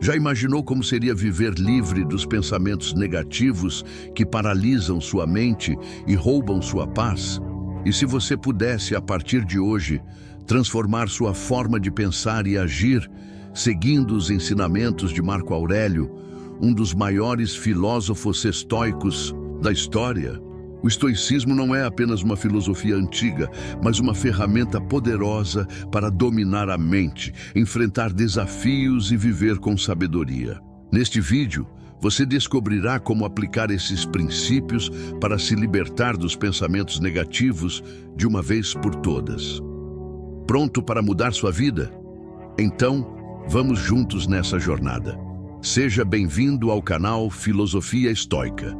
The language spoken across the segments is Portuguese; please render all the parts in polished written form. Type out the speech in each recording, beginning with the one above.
Já imaginou como seria viver livre dos pensamentos negativos que paralisam sua mente e roubam sua paz? E se você pudesse, a partir de hoje, transformar sua forma de pensar e agir, seguindo os ensinamentos de Marco Aurélio, um dos maiores filósofos estoicos da história? O estoicismo não é apenas uma filosofia antiga, mas uma ferramenta poderosa para dominar a mente, enfrentar desafios e viver com sabedoria. Neste vídeo, você descobrirá como aplicar esses princípios para se libertar dos pensamentos negativos de uma vez por todas. Pronto para mudar sua vida? Então, vamos juntos nessa jornada. Seja bem-vindo ao canal Filosofia Estoica.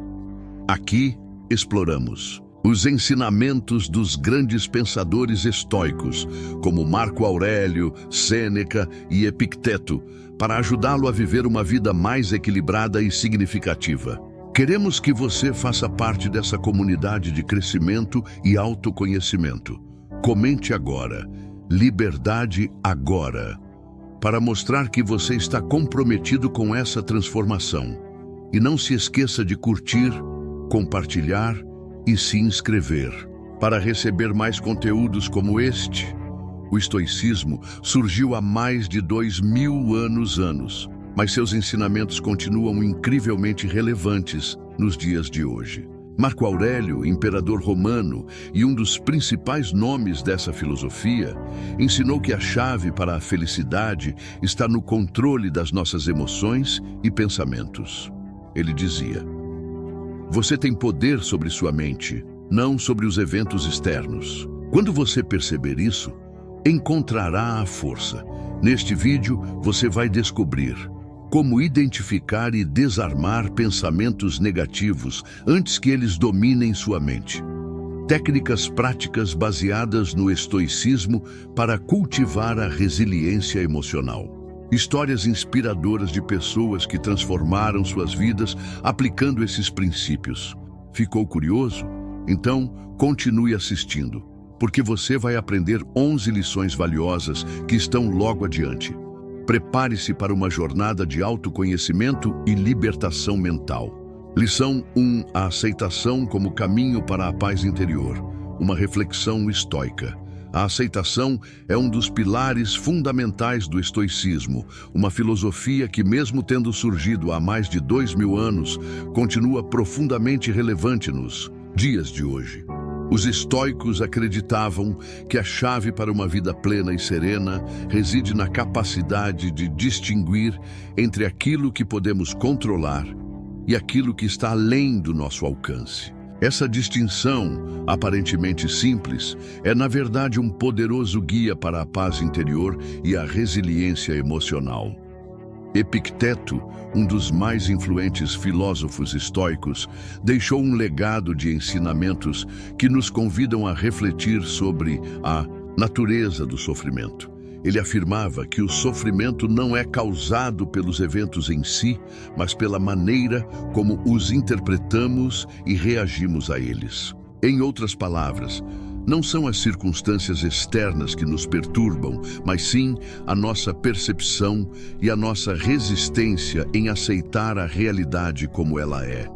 Aqui, exploramos os ensinamentos dos grandes pensadores estoicos, como Marco Aurélio, Sêneca e Epicteto, para ajudá-lo a viver uma vida mais equilibrada e significativa. Queremos que você faça parte dessa comunidade de crescimento e autoconhecimento. Comente agora, liberdade agora, para mostrar que você está comprometido com essa transformação. E não se esqueça de curtir, compartilhar e se inscrever. Para receber mais conteúdos como este, o estoicismo surgiu há mais de 2000 anos, mas seus ensinamentos continuam incrivelmente relevantes nos dias de hoje. Marco Aurélio, imperador romano e um dos principais nomes dessa filosofia, ensinou que a chave para a felicidade está no controle das nossas emoções e pensamentos. Ele dizia: você tem poder sobre sua mente, não sobre os eventos externos. Quando você perceber isso, encontrará a força. Neste vídeo, você vai descobrir como identificar e desarmar pensamentos negativos antes que eles dominem sua mente. Técnicas práticas baseadas no estoicismo para cultivar a resiliência emocional. Histórias inspiradoras de pessoas que transformaram suas vidas aplicando esses princípios. Ficou curioso? Então, continue assistindo, porque você vai aprender 11 lições valiosas que estão logo adiante. Prepare-se para uma jornada de autoconhecimento e libertação mental. Lição 1: a aceitação como caminho para a paz interior. Uma reflexão estoica. A aceitação é um dos pilares fundamentais do estoicismo, uma filosofia que, mesmo tendo surgido há mais de 2000 anos, continua profundamente relevante nos dias de hoje. Os estoicos acreditavam que a chave para uma vida plena e serena reside na capacidade de distinguir entre aquilo que podemos controlar e aquilo que está além do nosso alcance. Essa distinção, aparentemente simples, é na verdade um poderoso guia para a paz interior e a resiliência emocional. Epicteto, um dos mais influentes filósofos estoicos, deixou um legado de ensinamentos que nos convidam a refletir sobre a natureza do sofrimento. Ele afirmava que o sofrimento não é causado pelos eventos em si, mas pela maneira como os interpretamos e reagimos a eles. Em outras palavras, não são as circunstâncias externas que nos perturbam, mas sim a nossa percepção e a nossa resistência em aceitar a realidade como ela é.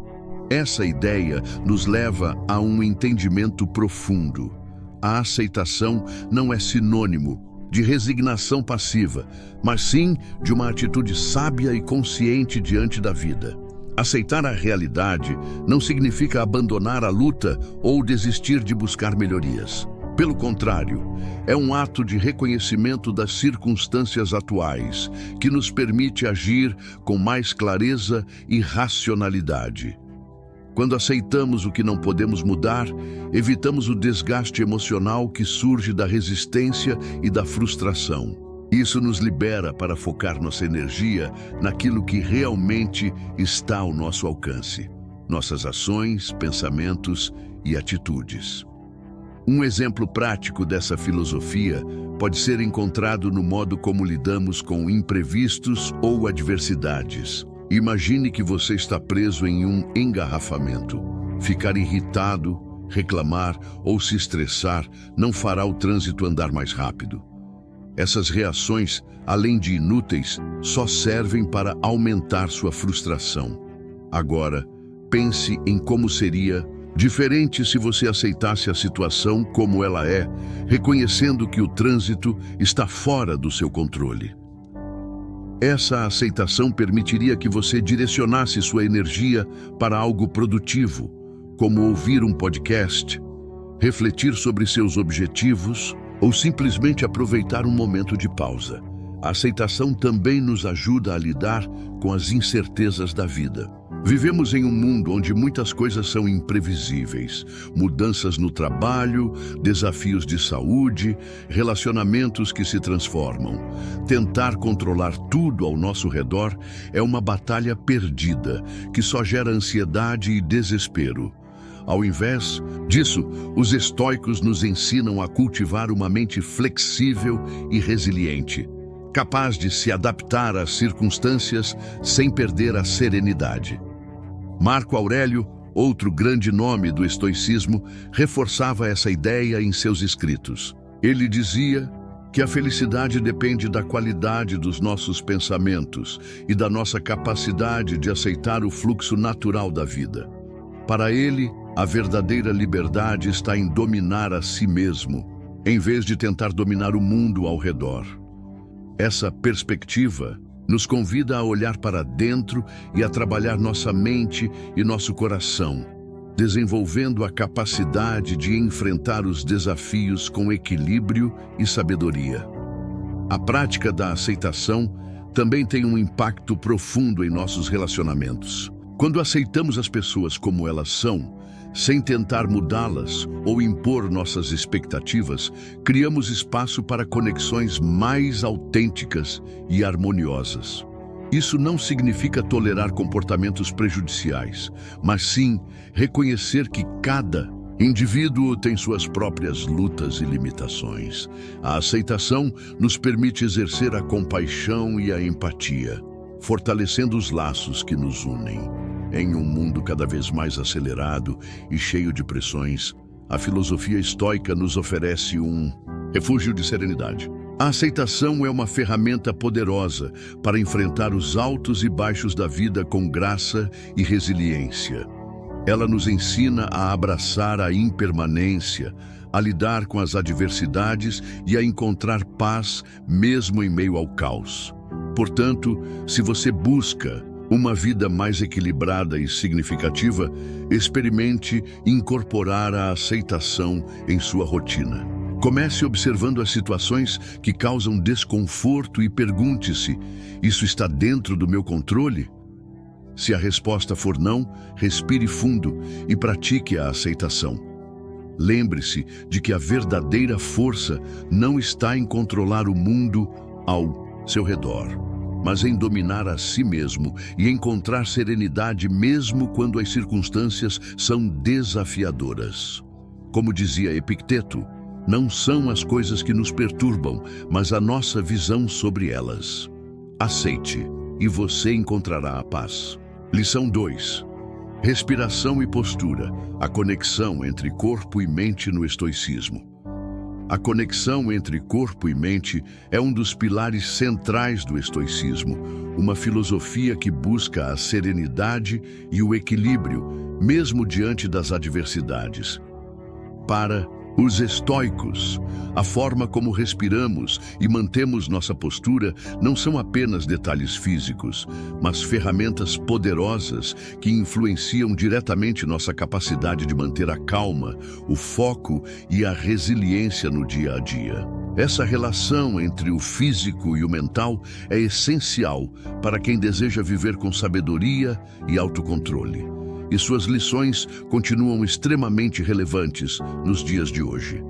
Essa ideia nos leva a um entendimento profundo. A aceitação não é sinônimo de resignação passiva, mas sim de uma atitude sábia e consciente diante da vida. Aceitar a realidade não significa abandonar a luta ou desistir de buscar melhorias. Pelo contrário, é um ato de reconhecimento das circunstâncias atuais que nos permite agir com mais clareza e racionalidade. Quando aceitamos o que não podemos mudar, evitamos o desgaste emocional que surge da resistência e da frustração. Isso nos libera para focar nossa energia naquilo que realmente está ao nosso alcance: nossas ações, pensamentos e atitudes. Um exemplo prático dessa filosofia pode ser encontrado no modo como lidamos com imprevistos ou adversidades. Imagine que você está preso em um engarrafamento. Ficar irritado, reclamar ou se estressar não fará o trânsito andar mais rápido. Essas reações, além de inúteis, só servem para aumentar sua frustração. Agora, pense em como seria diferente se você aceitasse a situação como ela é, reconhecendo que o trânsito está fora do seu controle. Essa aceitação permitiria que você direcionasse sua energia para algo produtivo, como ouvir um podcast, refletir sobre seus objetivos ou simplesmente aproveitar um momento de pausa. A aceitação também nos ajuda a lidar com as incertezas da vida. Vivemos em um mundo onde muitas coisas são imprevisíveis. Mudanças no trabalho, desafios de saúde, relacionamentos que se transformam. Tentar controlar tudo ao nosso redor é uma batalha perdida, que só gera ansiedade e desespero. Ao invés disso, os estoicos nos ensinam a cultivar uma mente flexível e resiliente, capaz de se adaptar às circunstâncias sem perder a serenidade. Marco Aurélio, outro grande nome do estoicismo, reforçava essa ideia em seus escritos. Ele dizia que a felicidade depende da qualidade dos nossos pensamentos e da nossa capacidade de aceitar o fluxo natural da vida. Para ele, a verdadeira liberdade está em dominar a si mesmo, em vez de tentar dominar o mundo ao redor. Essa perspectiva nos convida a olhar para dentro e a trabalhar nossa mente e nosso coração, desenvolvendo a capacidade de enfrentar os desafios com equilíbrio e sabedoria. A prática da aceitação também tem um impacto profundo em nossos relacionamentos. Quando aceitamos as pessoas como elas são, sem tentar mudá-las ou impor nossas expectativas, criamos espaço para conexões mais autênticas e harmoniosas. Isso não significa tolerar comportamentos prejudiciais, mas sim reconhecer que cada indivíduo tem suas próprias lutas e limitações. A aceitação nos permite exercer a compaixão e a empatia, fortalecendo os laços que nos unem. Em um mundo cada vez mais acelerado e cheio de pressões, a filosofia estoica nos oferece um refúgio de serenidade. A aceitação é uma ferramenta poderosa para enfrentar os altos e baixos da vida com graça e resiliência. Ela nos ensina a abraçar a impermanência, a lidar com as adversidades e a encontrar paz mesmo em meio ao caos. Portanto, se você busca uma vida mais equilibrada e significativa, experimente incorporar a aceitação em sua rotina. Comece observando as situações que causam desconforto e pergunte-se: isso está dentro do meu controle? Se a resposta for não, respire fundo e pratique a aceitação. Lembre-se de que a verdadeira força não está em controlar o mundo ao seu redor, mas em dominar a si mesmo e encontrar serenidade mesmo quando as circunstâncias são desafiadoras. Como dizia Epicteto, não são as coisas que nos perturbam, mas a nossa visão sobre elas. Aceite, e você encontrará a paz. Lição 2. Respiração e postura, a conexão entre corpo e mente no estoicismo. A conexão entre corpo e mente é um dos pilares centrais do estoicismo, uma filosofia que busca a serenidade e o equilíbrio, mesmo diante das adversidades. Para os estoicos, a forma como respiramos e mantemos nossa postura não são apenas detalhes físicos, mas ferramentas poderosas que influenciam diretamente nossa capacidade de manter a calma, o foco e a resiliência no dia a dia. Essa relação entre o físico e o mental é essencial para quem deseja viver com sabedoria e autocontrole. E suas lições continuam extremamente relevantes nos dias de hoje.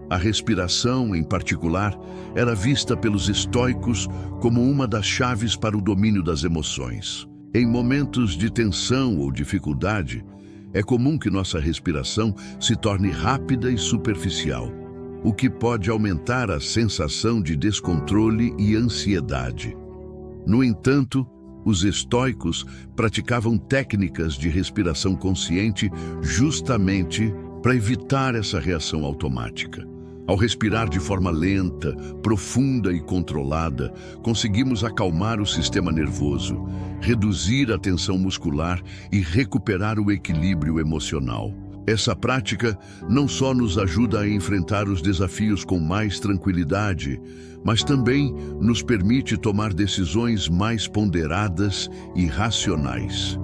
A respiração, em particular, era vista pelos estoicos como uma das chaves para o domínio das emoções. Em momentos de tensão ou dificuldade, é comum que nossa respiração se torne rápida e superficial, o que pode aumentar a sensação de descontrole e ansiedade. No entanto, os estoicos praticavam técnicas de respiração consciente justamente para evitar essa reação automática. Ao respirar de forma lenta, profunda e controlada, conseguimos acalmar o sistema nervoso, reduzir a tensão muscular e recuperar o equilíbrio emocional. Essa prática não só nos ajuda a enfrentar os desafios com mais tranquilidade, mas também nos permite tomar decisões mais ponderadas e racionais.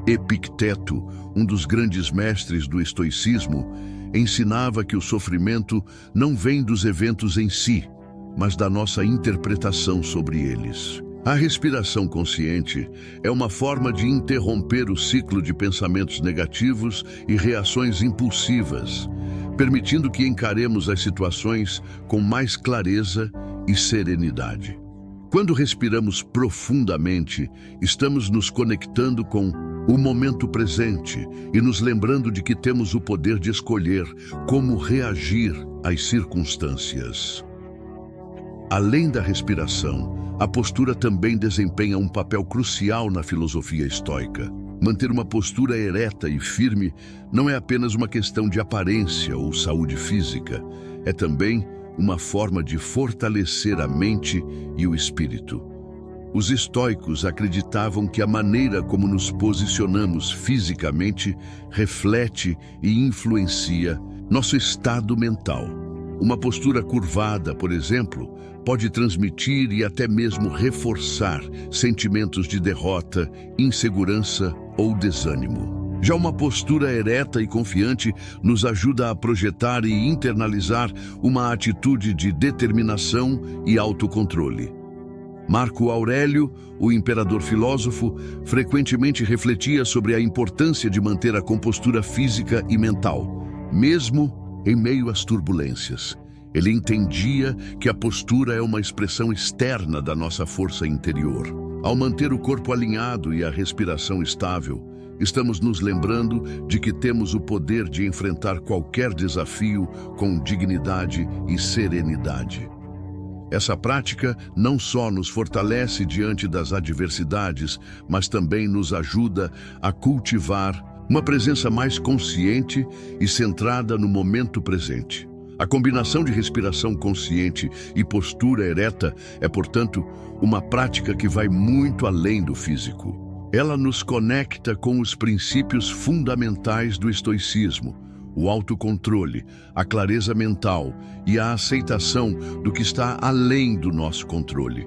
Epicteto, um dos grandes mestres do estoicismo, ensinava que o sofrimento não vem dos eventos em si, mas da nossa interpretação sobre eles. A respiração consciente é uma forma de interromper o ciclo de pensamentos negativos e reações impulsivas, permitindo que encaremos as situações com mais clareza e serenidade. Quando respiramos profundamente, estamos nos conectando com o momento presente e nos lembrando de que temos o poder de escolher como reagir às circunstâncias. Além da respiração, a postura também desempenha um papel crucial na filosofia estoica. Manter uma postura ereta e firme não é apenas uma questão de aparência ou saúde física, é também uma forma de fortalecer a mente e o espírito. Os estoicos acreditavam que a maneira como nos posicionamos fisicamente reflete e influencia nosso estado mental. Uma postura curvada, por exemplo, pode transmitir e até mesmo reforçar sentimentos de derrota, insegurança ou desânimo. Já uma postura ereta e confiante nos ajuda a projetar e internalizar uma atitude de determinação e autocontrole. Marco Aurélio, o imperador filósofo, frequentemente refletia sobre a importância de manter a compostura física e mental, mesmo em meio às turbulências. Ele entendia que a postura é uma expressão externa da nossa força interior. Ao manter o corpo alinhado e a respiração estável, estamos nos lembrando de que temos o poder de enfrentar qualquer desafio com dignidade e serenidade. Essa prática não só nos fortalece diante das adversidades, mas também nos ajuda a cultivar uma presença mais consciente e centrada no momento presente. A combinação de respiração consciente e postura ereta é, portanto, uma prática que vai muito além do físico. Ela nos conecta com os princípios fundamentais do estoicismo, o autocontrole, a clareza mental e a aceitação do que está além do nosso controle.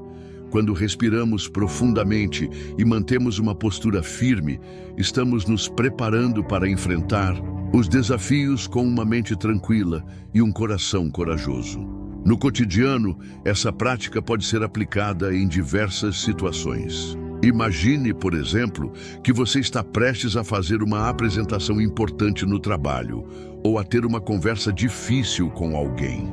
Quando respiramos profundamente e mantemos uma postura firme, estamos nos preparando para enfrentar os desafios com uma mente tranquila e um coração corajoso. No cotidiano, essa prática pode ser aplicada em diversas situações. Imagine, por exemplo, que você está prestes a fazer uma apresentação importante no trabalho ou a ter uma conversa difícil com alguém.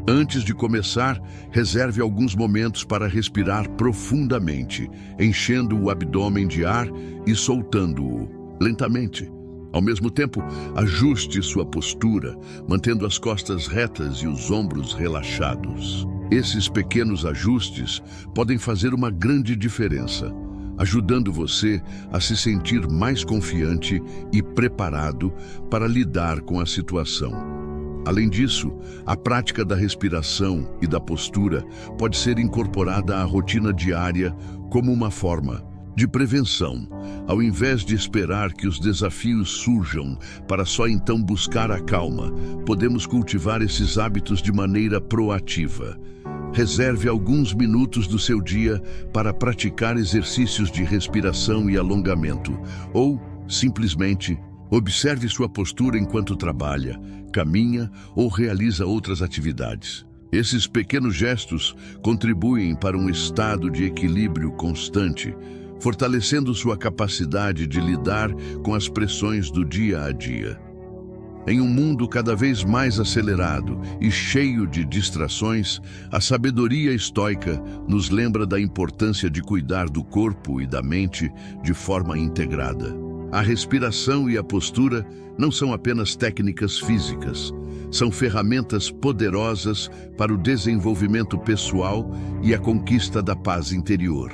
Antes de começar, reserve alguns momentos para respirar profundamente, enchendo o abdômen de ar e soltando-o lentamente. Ao mesmo tempo, ajuste sua postura, mantendo as costas retas e os ombros relaxados. Esses pequenos ajustes podem fazer uma grande diferença, ajudando você a se sentir mais confiante e preparado para lidar com a situação. Além disso, a prática da respiração e da postura pode ser incorporada à rotina diária como uma forma de prevenção. Ao invés de esperar que os desafios surjam para só então buscar a calma, podemos cultivar esses hábitos de maneira proativa. Reserve alguns minutos do seu dia para praticar exercícios de respiração e alongamento, ou, simplesmente, observe sua postura enquanto trabalha, caminha ou realiza outras atividades. Esses pequenos gestos contribuem para um estado de equilíbrio constante, fortalecendo sua capacidade de lidar com as pressões do dia a dia. Em um mundo cada vez mais acelerado e cheio de distrações, a sabedoria estoica nos lembra da importância de cuidar do corpo e da mente de forma integrada. A respiração e a postura não são apenas técnicas físicas, são ferramentas poderosas para o desenvolvimento pessoal e a conquista da paz interior.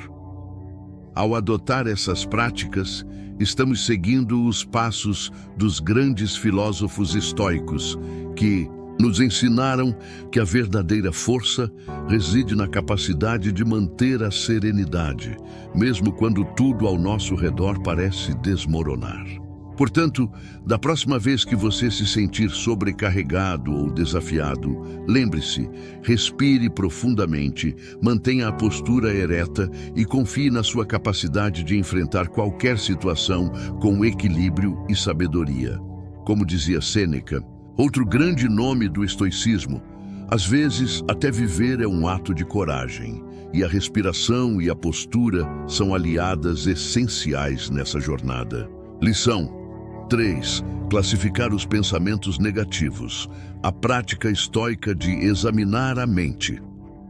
Ao adotar essas práticas, estamos seguindo os passos dos grandes filósofos estoicos que, Nos ensinaram que a verdadeira força reside na capacidade de manter a serenidade, mesmo quando tudo ao nosso redor parece desmoronar. Portanto, da próxima vez que você se sentir sobrecarregado ou desafiado, lembre-se, respire profundamente, mantenha a postura ereta e confie na sua capacidade de enfrentar qualquer situação com equilíbrio e sabedoria. Como dizia Sêneca, outro grande nome do estoicismo, às vezes até viver é um ato de coragem, e a respiração e a postura são aliadas essenciais nessa jornada. Lição 3. Classificar os pensamentos negativos. A prática estoica de examinar a mente.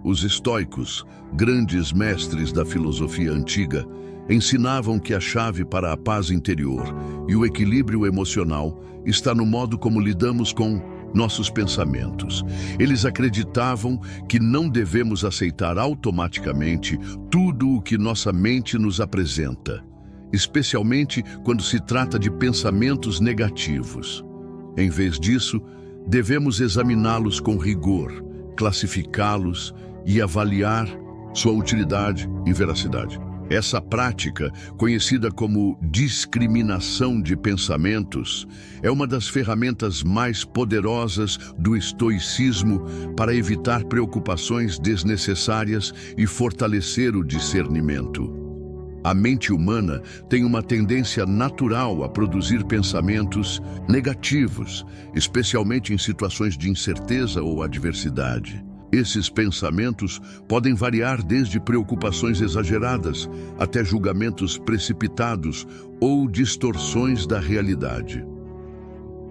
Os estoicos, grandes mestres da filosofia antiga, ensinavam que a chave para a paz interior e o equilíbrio emocional está no modo como lidamos com nossos pensamentos. Eles acreditavam que não devemos aceitar automaticamente tudo o que nossa mente nos apresenta, especialmente quando se trata de pensamentos negativos. Em vez disso, devemos examiná-los com rigor, classificá-los e avaliar sua utilidade e veracidade. Essa prática, conhecida como discriminação de pensamentos, é uma das ferramentas mais poderosas do estoicismo para evitar preocupações desnecessárias e fortalecer o discernimento. A mente humana tem uma tendência natural a produzir pensamentos negativos, especialmente em situações de incerteza ou adversidade. Esses pensamentos podem variar desde preocupações exageradas até julgamentos precipitados ou distorções da realidade.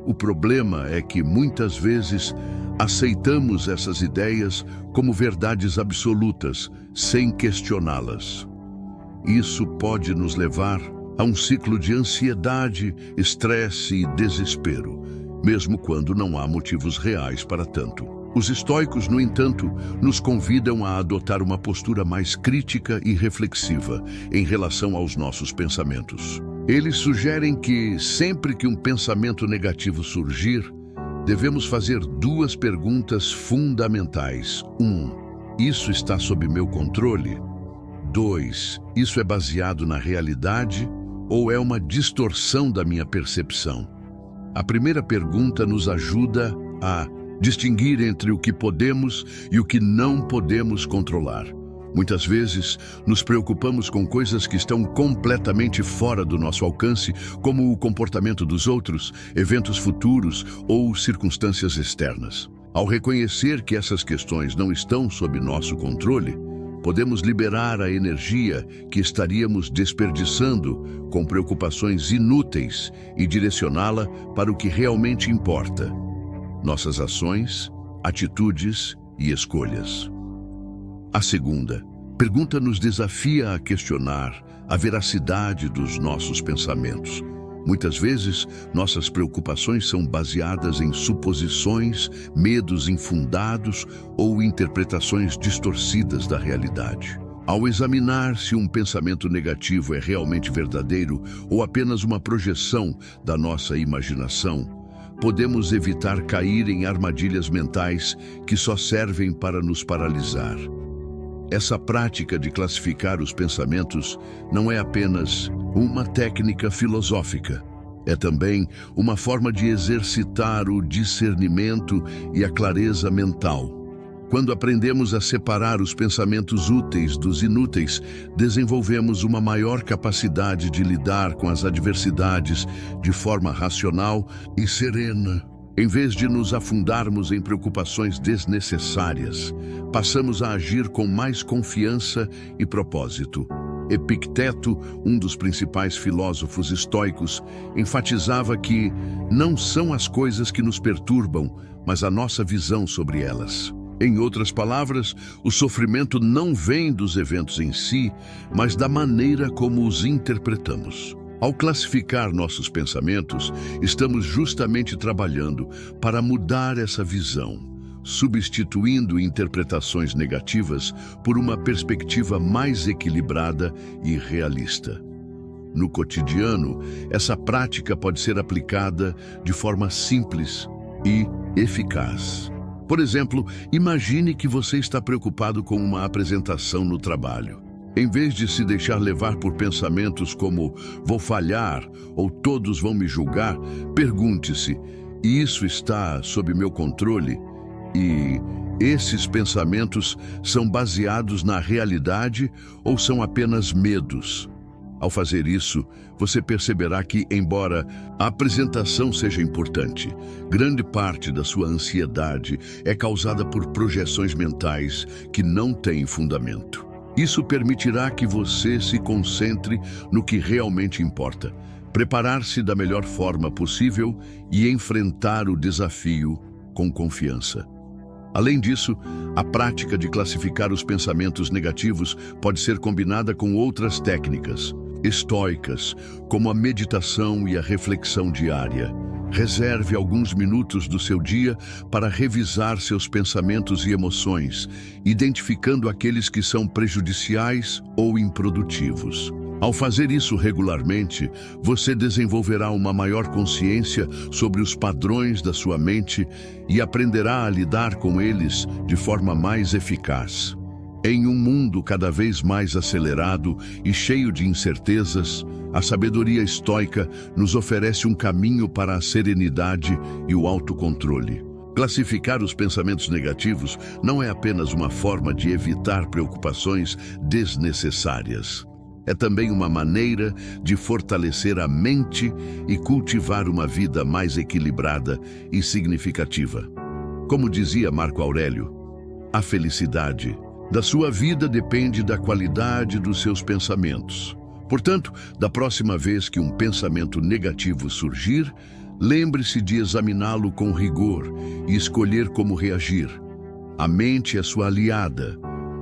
O problema é que muitas vezes aceitamos essas ideias como verdades absolutas, sem questioná-las. Isso pode nos levar a um ciclo de ansiedade, estresse e desespero, mesmo quando não há motivos reais para tanto. Os estoicos, no entanto, nos convidam a adotar uma postura mais crítica e reflexiva em relação aos nossos pensamentos. Eles sugerem que, sempre que um pensamento negativo surgir, devemos fazer duas perguntas fundamentais. 1. Isso está sob meu controle? 2. Isso é baseado na realidade ou é uma distorção da minha percepção? A primeira pergunta nos ajuda a distinguir entre o que podemos e o que não podemos controlar. Muitas vezes, nos preocupamos com coisas que estão completamente fora do nosso alcance, como o comportamento dos outros, eventos futuros ou circunstâncias externas. Ao reconhecer que essas questões não estão sob nosso controle, podemos liberar a energia que estaríamos desperdiçando com preocupações inúteis e direcioná-la para o que realmente importa: nossas ações, atitudes e escolhas. A segunda pergunta nos desafia a questionar a veracidade dos nossos pensamentos. Muitas vezes, nossas preocupações são baseadas em suposições, medos infundados ou interpretações distorcidas da realidade. Ao examinar se um pensamento negativo é realmente verdadeiro ou apenas uma projeção da nossa imaginação, podemos evitar cair em armadilhas mentais que só servem para nos paralisar. Essa prática de classificar os pensamentos não é apenas uma técnica filosófica, é também uma forma de exercitar o discernimento e a clareza mental. Quando aprendemos a separar os pensamentos úteis dos inúteis, desenvolvemos uma maior capacidade de lidar com as adversidades de forma racional e serena. Em vez de nos afundarmos em preocupações desnecessárias, passamos a agir com mais confiança e propósito. Epicteto, um dos principais filósofos estoicos, enfatizava que não são as coisas que nos perturbam, mas a nossa visão sobre elas. Em outras palavras, o sofrimento não vem dos eventos em si, mas da maneira como os interpretamos. Ao classificar nossos pensamentos, estamos justamente trabalhando para mudar essa visão, substituindo interpretações negativas por uma perspectiva mais equilibrada e realista. No cotidiano, essa prática pode ser aplicada de forma simples e eficaz. Por exemplo, imagine que você está preocupado com uma apresentação no trabalho. Em vez de se deixar levar por pensamentos como vou falhar ou todos vão me julgar, pergunte-se: isso está sob meu controle? E esses pensamentos são baseados na realidade ou são apenas medos? Ao fazer isso, você perceberá que, embora a apresentação seja importante, grande parte da sua ansiedade é causada por projeções mentais que não têm fundamento. Isso permitirá que você se concentre no que realmente importa, preparar-se da melhor forma possível e enfrentar o desafio com confiança. Além disso, a prática de classificar os pensamentos negativos pode ser combinada com outras técnicas estoicas, como a meditação e a reflexão diária. Reserve alguns minutos do seu dia para revisar seus pensamentos e emoções, identificando aqueles que são prejudiciais ou improdutivos. Ao fazer isso regularmente, você desenvolverá uma maior consciência sobre os padrões da sua mente e aprenderá a lidar com eles de forma mais eficaz. Em um mundo cada vez mais acelerado e cheio de incertezas, a sabedoria estoica nos oferece um caminho para a serenidade e o autocontrole. Classificar os pensamentos negativos não é apenas uma forma de evitar preocupações desnecessárias. É também uma maneira de fortalecer a mente e cultivar uma vida mais equilibrada e significativa. Como dizia Marco Aurélio, a felicidade da sua vida depende da qualidade dos seus pensamentos. Portanto, da próxima vez que um pensamento negativo surgir, lembre-se de examiná-lo com rigor e escolher como reagir. A mente é sua aliada,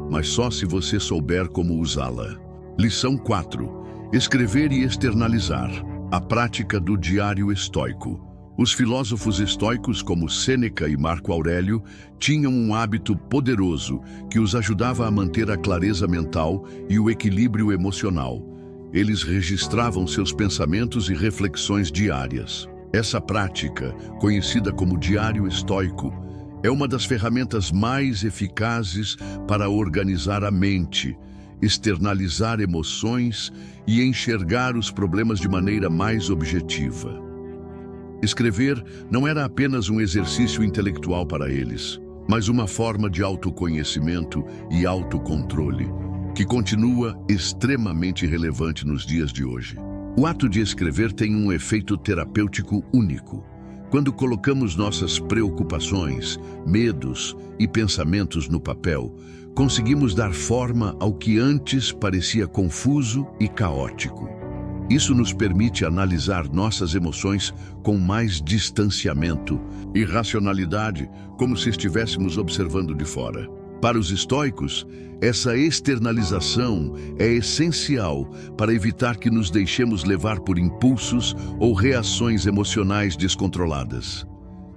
mas só se você souber como usá-la. Lição 4. Escrever e externalizar. A prática do diário estoico. Os filósofos estoicos como Sêneca e Marco Aurélio tinham um hábito poderoso que os ajudava a manter a clareza mental e o equilíbrio emocional. Eles registravam seus pensamentos e reflexões diárias. Essa prática, conhecida como diário estoico, é uma das ferramentas mais eficazes para organizar a mente, externalizar emoções e enxergar os problemas de maneira mais objetiva. Escrever não era apenas um exercício intelectual para eles, mas uma forma de autoconhecimento e autocontrole, que continua extremamente relevante nos dias de hoje. O ato de escrever tem um efeito terapêutico único. Quando colocamos nossas preocupações, medos e pensamentos no papel, conseguimos dar forma ao que antes parecia confuso e caótico. Isso nos permite analisar nossas emoções com mais distanciamento e racionalidade, como se estivéssemos observando de fora. Para os estoicos, essa externalização é essencial para evitar que nos deixemos levar por impulsos ou reações emocionais descontroladas.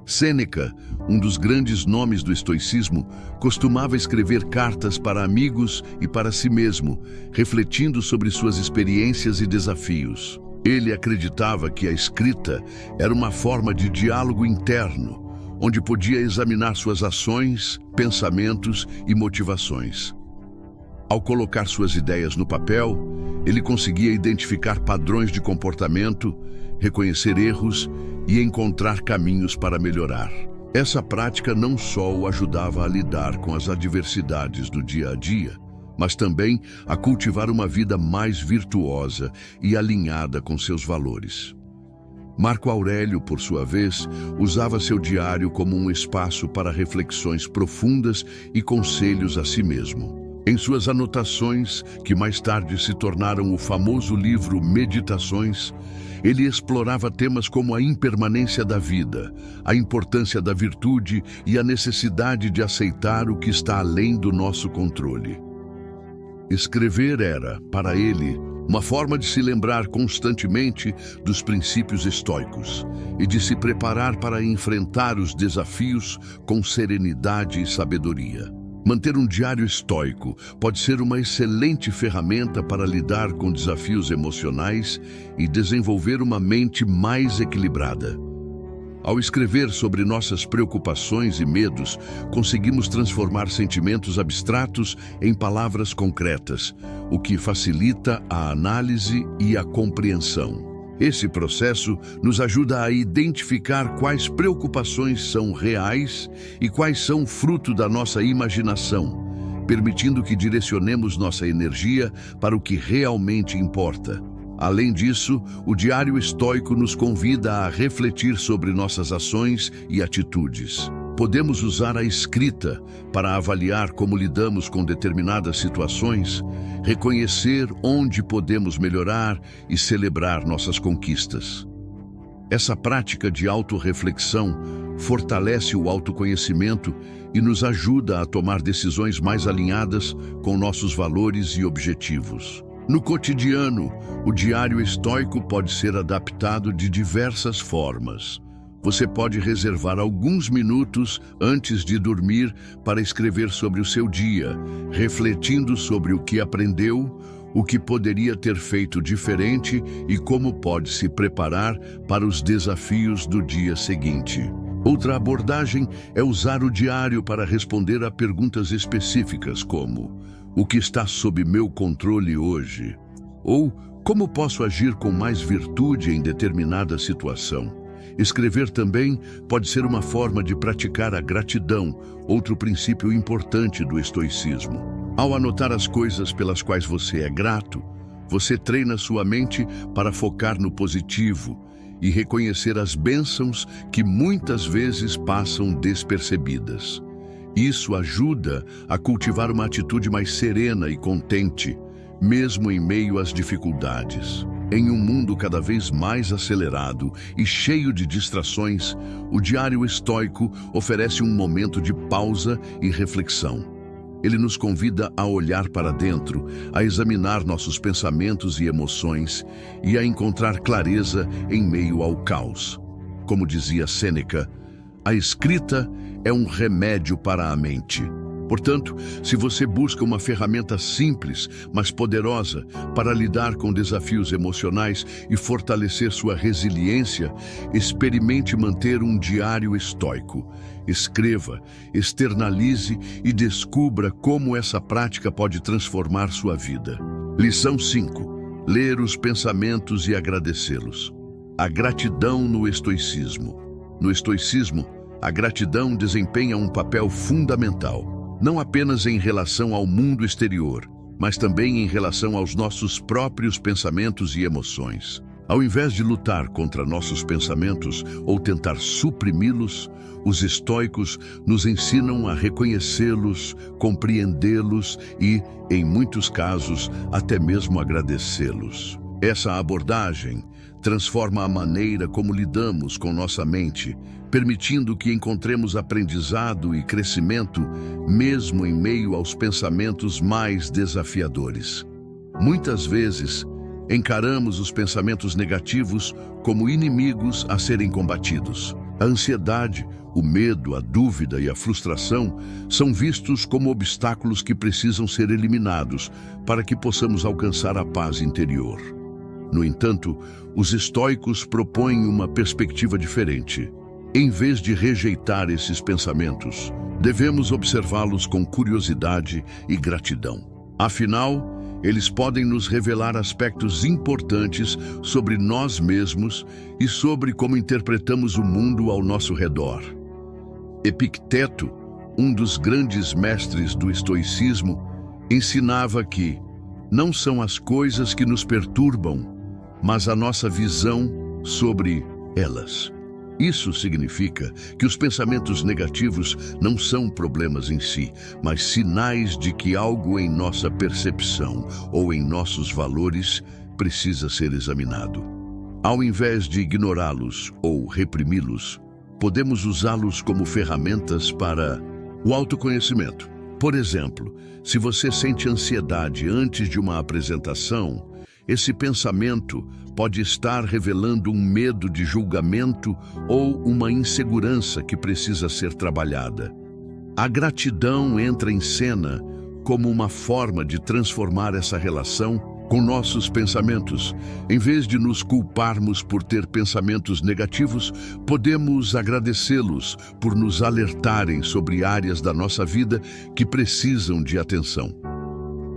Sêneca, um dos grandes nomes do estoicismo, costumava escrever cartas para amigos e para si mesmo, refletindo sobre suas experiências e desafios. Ele acreditava que a escrita era uma forma de diálogo interno, onde podia examinar suas ações, pensamentos e motivações. Ao colocar suas ideias no papel, ele conseguia identificar padrões de comportamento, reconhecer erros e encontrar caminhos para melhorar. Essa prática não só o ajudava a lidar com as adversidades do dia a dia, mas também a cultivar uma vida mais virtuosa e alinhada com seus valores. Marco Aurélio, por sua vez, usava seu diário como um espaço para reflexões profundas e conselhos a si mesmo. Em suas anotações, que mais tarde se tornaram o famoso livro Meditações, ele explorava temas como a impermanência da vida, a importância da virtude e a necessidade de aceitar o que está além do nosso controle. Escrever era, para ele, uma forma de se lembrar constantemente dos princípios estoicos e de se preparar para enfrentar os desafios com serenidade e sabedoria. Manter um diário estoico pode ser uma excelente ferramenta para lidar com desafios emocionais e desenvolver uma mente mais equilibrada. Ao escrever sobre nossas preocupações e medos, conseguimos transformar sentimentos abstratos em palavras concretas, o que facilita a análise e a compreensão. Esse processo nos ajuda a identificar quais preocupações são reais e quais são fruto da nossa imaginação, permitindo que direcionemos nossa energia para o que realmente importa. Além disso, o Diário Estoico nos convida a refletir sobre nossas ações e atitudes. Podemos usar a escrita para avaliar como lidamos com determinadas situações, reconhecer onde podemos melhorar e celebrar nossas conquistas. Essa prática de autorreflexão fortalece o autoconhecimento e nos ajuda a tomar decisões mais alinhadas com nossos valores e objetivos. No cotidiano, o Diário Estoico pode ser adaptado de diversas formas. Você pode reservar alguns minutos antes de dormir para escrever sobre o seu dia, refletindo sobre o que aprendeu, o que poderia ter feito diferente e como pode se preparar para os desafios do dia seguinte. Outra abordagem é usar o diário para responder a perguntas específicas como: o que está sob meu controle hoje? Ou como posso agir com mais virtude em determinada situação? Escrever também pode ser uma forma de praticar a gratidão, outro princípio importante do estoicismo. Ao anotar as coisas pelas quais você é grato, você treina sua mente para focar no positivo e reconhecer as bênçãos que muitas vezes passam despercebidas. Isso ajuda a cultivar uma atitude mais serena e contente, mesmo em meio às dificuldades. Em um mundo cada vez mais acelerado e cheio de distrações, o Diário Estoico oferece um momento de pausa e reflexão. Ele nos convida a olhar para dentro, a examinar nossos pensamentos e emoções e a encontrar clareza em meio ao caos. Como dizia Sêneca, a escrita é um remédio para a mente. Portanto, se você busca uma ferramenta simples, mas poderosa para lidar com desafios emocionais e fortalecer sua resiliência, experimente manter um diário estoico. Escreva, externalize e descubra como essa prática pode transformar sua vida. Lição 5. Ler os pensamentos e agradecê-los. A gratidão no estoicismo. No estoicismo, a gratidão desempenha um papel fundamental, não apenas em relação ao mundo exterior, mas também em relação aos nossos próprios pensamentos e emoções. Ao invés de lutar contra nossos pensamentos ou tentar suprimi-los, os estoicos nos ensinam a reconhecê-los, compreendê-los e, em muitos casos, até mesmo agradecê-los. Essa abordagem transforma a maneira como lidamos com nossa mente, permitindo que encontremos aprendizado e crescimento, mesmo em meio aos pensamentos mais desafiadores. Muitas vezes, encaramos os pensamentos negativos como inimigos a serem combatidos. A ansiedade, o medo, a dúvida e a frustração são vistos como obstáculos que precisam ser eliminados para que possamos alcançar a paz interior. No entanto, os estoicos propõem uma perspectiva diferente. Em vez de rejeitar esses pensamentos, devemos observá-los com curiosidade e gratidão. Afinal, eles podem nos revelar aspectos importantes sobre nós mesmos e sobre como interpretamos o mundo ao nosso redor. Epicteto, um dos grandes mestres do estoicismo, ensinava que não são as coisas que nos perturbam, mas a nossa visão sobre elas. Isso significa que os pensamentos negativos não são problemas em si, mas sinais de que algo em nossa percepção ou em nossos valores precisa ser examinado. Ao invés de ignorá-los ou reprimi-los, podemos usá-los como ferramentas para o autoconhecimento. Por exemplo, se você sente ansiedade antes de uma apresentação, esse pensamento pode estar revelando um medo de julgamento ou uma insegurança que precisa ser trabalhada. A gratidão entra em cena como uma forma de transformar essa relação com nossos pensamentos. Em vez de nos culparmos por ter pensamentos negativos, podemos agradecê-los por nos alertarem sobre áreas da nossa vida que precisam de atenção.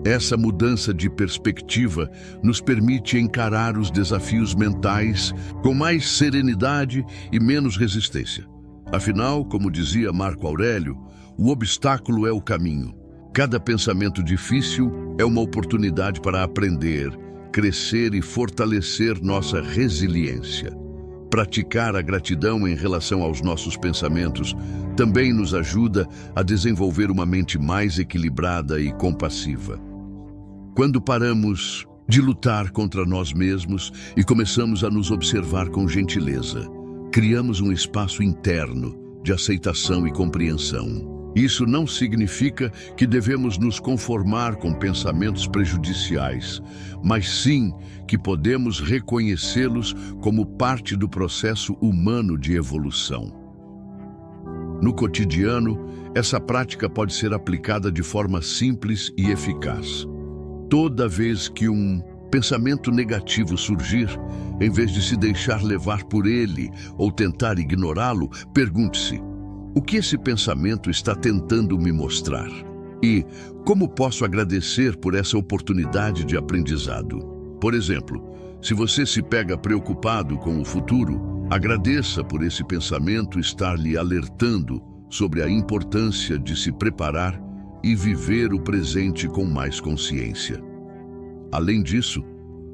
Essa mudança de perspectiva nos permite encarar os desafios mentais com mais serenidade e menos resistência. Afinal, como dizia Marco Aurélio, o obstáculo é o caminho. Cada pensamento difícil é uma oportunidade para aprender, crescer e fortalecer nossa resiliência. Praticar a gratidão em relação aos nossos pensamentos também nos ajuda a desenvolver uma mente mais equilibrada e compassiva. Quando paramos de lutar contra nós mesmos e começamos a nos observar com gentileza, criamos um espaço interno de aceitação e compreensão. Isso não significa que devemos nos conformar com pensamentos prejudiciais, mas sim que podemos reconhecê-los como parte do processo humano de evolução. No cotidiano, essa prática pode ser aplicada de forma simples e eficaz. Toda vez que um pensamento negativo surgir, em vez de se deixar levar por ele ou tentar ignorá-lo, pergunte-se: o que esse pensamento está tentando me mostrar? E como posso agradecer por essa oportunidade de aprendizado? Por exemplo, se você se pega preocupado com o futuro, agradeça por esse pensamento estar lhe alertando sobre a importância de se preparar e viver o presente com mais consciência. Além disso,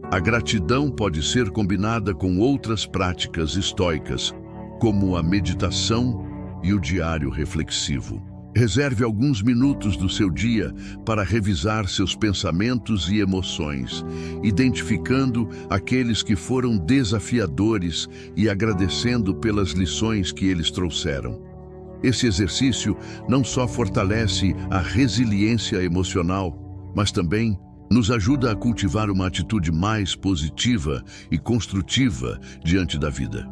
a gratidão pode ser combinada com outras práticas estoicas, como a meditação e o diário reflexivo. Reserve alguns minutos do seu dia para revisar seus pensamentos e emoções, identificando aqueles que foram desafiadores e agradecendo pelas lições que eles trouxeram. Esse exercício não só fortalece a resiliência emocional, mas também nos ajuda a cultivar uma atitude mais positiva e construtiva diante da vida.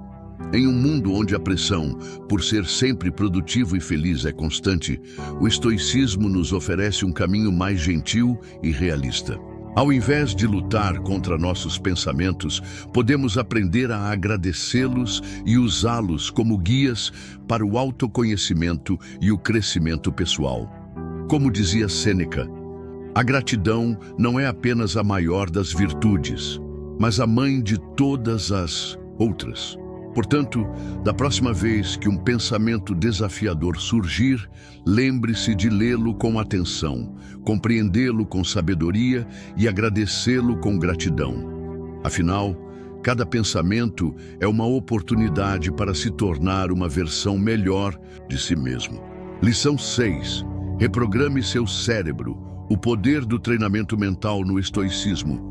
Em um mundo onde a pressão por ser sempre produtivo e feliz é constante, o estoicismo nos oferece um caminho mais gentil e realista. Ao invés de lutar contra nossos pensamentos, podemos aprender a agradecê-los e usá-los como guias para o autoconhecimento e o crescimento pessoal. Como dizia Sêneca, a gratidão não é apenas a maior das virtudes, mas a mãe de todas as outras. Portanto, da próxima vez que um pensamento desafiador surgir, lembre-se de lê-lo com atenção, compreendê-lo com sabedoria e agradecê-lo com gratidão. Afinal, cada pensamento é uma oportunidade para se tornar uma versão melhor de si mesmo. Lição 6. Reprograme seu cérebro. O poder do treinamento mental no estoicismo.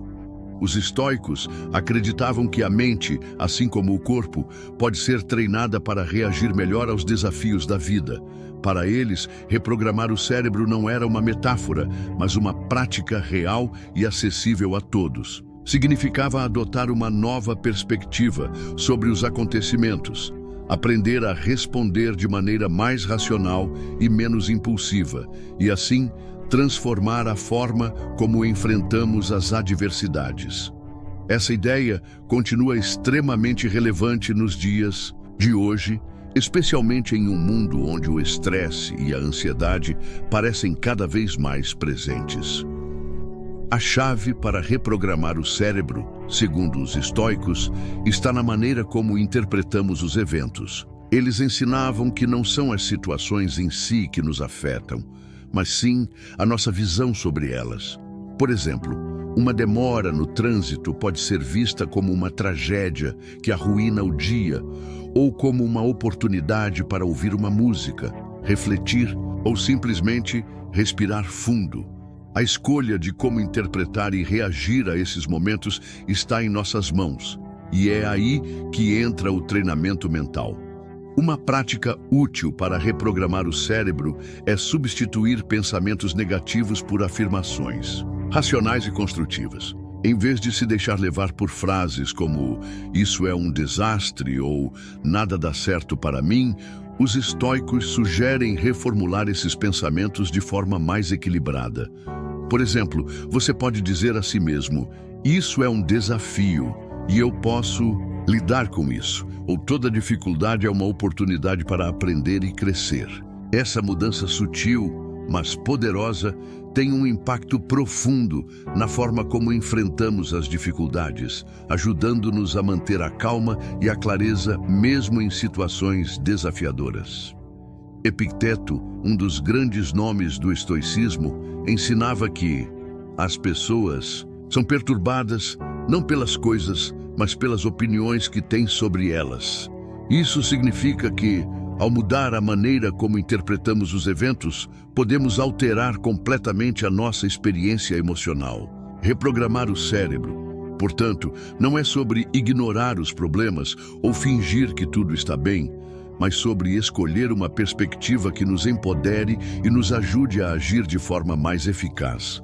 Os estoicos acreditavam que a mente, assim como o corpo, pode ser treinada para reagir melhor aos desafios da vida. Para eles, reprogramar o cérebro não era uma metáfora, mas uma prática real e acessível a todos. Significava adotar uma nova perspectiva sobre os acontecimentos, aprender a responder de maneira mais racional e menos impulsiva, e assim, transformar a forma como enfrentamos as adversidades. Essa ideia continua extremamente relevante nos dias de hoje, especialmente em um mundo onde o estresse e a ansiedade parecem cada vez mais presentes. A chave para reprogramar o cérebro, segundo os estoicos, está na maneira como interpretamos os eventos. Eles ensinavam que não são as situações em si que nos afetam, mas sim a nossa visão sobre elas. Por exemplo, uma demora no trânsito pode ser vista como uma tragédia que arruína o dia, ou como uma oportunidade para ouvir uma música, refletir ou simplesmente respirar fundo. A escolha de como interpretar e reagir a esses momentos está em nossas mãos, e é aí que entra o treinamento mental. Uma prática útil para reprogramar o cérebro é substituir pensamentos negativos por afirmações racionais e construtivas. Em vez de se deixar levar por frases como "isso é um desastre" ou "nada dá certo para mim", os estoicos sugerem reformular esses pensamentos de forma mais equilibrada. Por exemplo, você pode dizer a si mesmo: Isso é um desafio e eu posso lidar com isso. Ou toda dificuldade é uma oportunidade para aprender e crescer. Essa mudança sutil, mas poderosa, tem um impacto profundo na forma como enfrentamos as dificuldades, ajudando-nos a manter a calma e a clareza mesmo em situações desafiadoras. Epicteto, um dos grandes nomes do estoicismo, ensinava que as pessoas são perturbadas não pelas coisas, mas pelas opiniões que têm sobre elas. Isso significa que, ao mudar a maneira como interpretamos os eventos, podemos alterar completamente a nossa experiência emocional. Reprogramar o cérebro, portanto, não é sobre ignorar os problemas ou fingir que tudo está bem, mas sobre escolher uma perspectiva que nos empodere e nos ajude a agir de forma mais eficaz.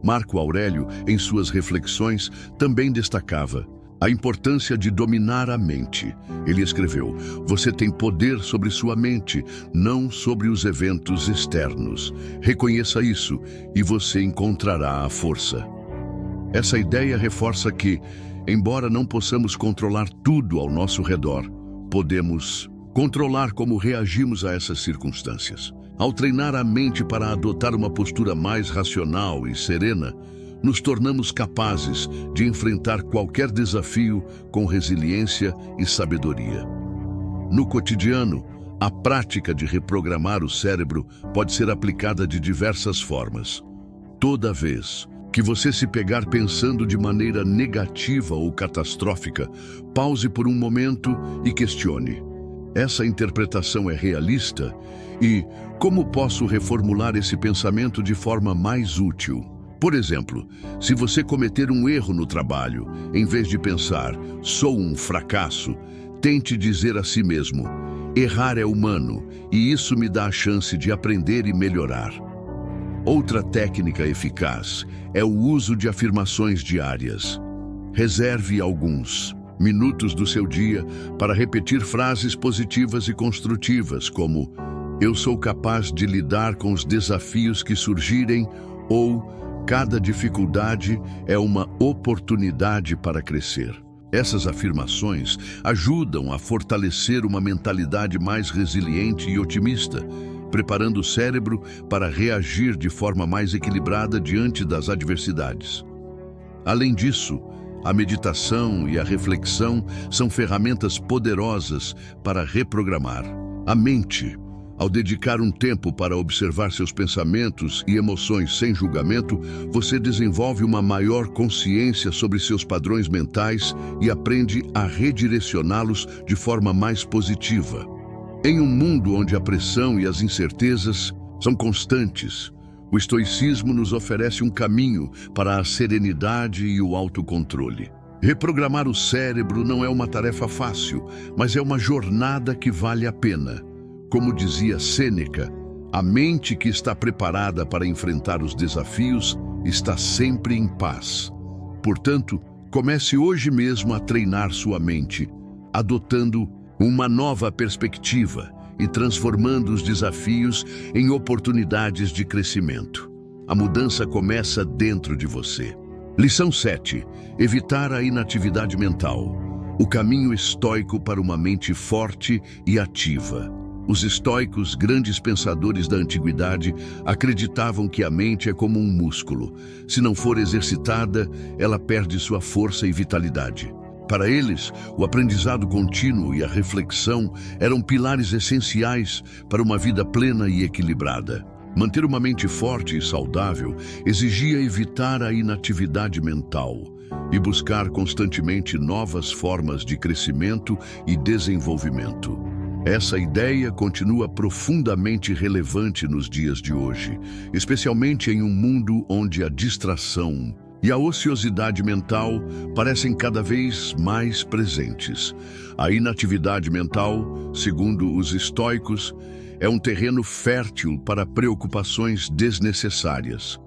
Marco Aurélio, em suas reflexões, também destacava a importância de dominar a mente. Ele escreveu: "Você tem poder sobre sua mente, não sobre os eventos externos. Reconheça isso e você encontrará a força." Essa ideia reforça que, embora não possamos controlar tudo ao nosso redor, podemos controlar como reagimos a essas circunstâncias. Ao treinar a mente para adotar uma postura mais racional e serena, nos tornamos capazes de enfrentar qualquer desafio com resiliência e sabedoria. No cotidiano, a prática de reprogramar o cérebro pode ser aplicada de diversas formas. Toda vez que você se pegar pensando de maneira negativa ou catastrófica, pause por um momento e questione: essa interpretação é realista? E como posso reformular esse pensamento de forma mais útil? Por exemplo, se você cometer um erro no trabalho, em vez de pensar, sou um fracasso, tente dizer a si mesmo, errar é humano e isso me dá a chance de aprender e melhorar. Outra técnica eficaz é o uso de afirmações diárias. Reserve alguns minutos do seu dia para repetir frases positivas e construtivas, como eu sou capaz de lidar com os desafios que surgirem, ou cada dificuldade é uma oportunidade para crescer. Essas afirmações ajudam a fortalecer uma mentalidade mais resiliente e otimista, preparando o cérebro para reagir de forma mais equilibrada diante das adversidades. Além disso, a meditação e a reflexão são ferramentas poderosas para reprogramar a mente. Ao dedicar um tempo para observar seus pensamentos e emoções sem julgamento, você desenvolve uma maior consciência sobre seus padrões mentais e aprende a redirecioná-los de forma mais positiva. Em um mundo onde a pressão e as incertezas são constantes, o estoicismo nos oferece um caminho para a serenidade e o autocontrole. Reprogramar o cérebro não é uma tarefa fácil, mas é uma jornada que vale a pena. Como dizia Sêneca, a mente que está preparada para enfrentar os desafios está sempre em paz. Portanto, comece hoje mesmo a treinar sua mente, adotando uma nova perspectiva e transformando os desafios em oportunidades de crescimento. A mudança começa dentro de você. Lição 7. Evitar a inatividade mental. O caminho estoico para uma mente forte e ativa. Os estoicos, grandes pensadores da antiguidade, acreditavam que a mente é como um músculo. Se não for exercitada, ela perde sua força e vitalidade. Para eles, o aprendizado contínuo e a reflexão eram pilares essenciais para uma vida plena e equilibrada. Manter uma mente forte e saudável exigia evitar a inatividade mental e buscar constantemente novas formas de crescimento e desenvolvimento. Essa ideia continua profundamente relevante nos dias de hoje, especialmente em um mundo onde a distração e a ociosidade mental parecem cada vez mais presentes. A inatividade mental, segundo os estoicos, é um terreno fértil para preocupações desnecessárias,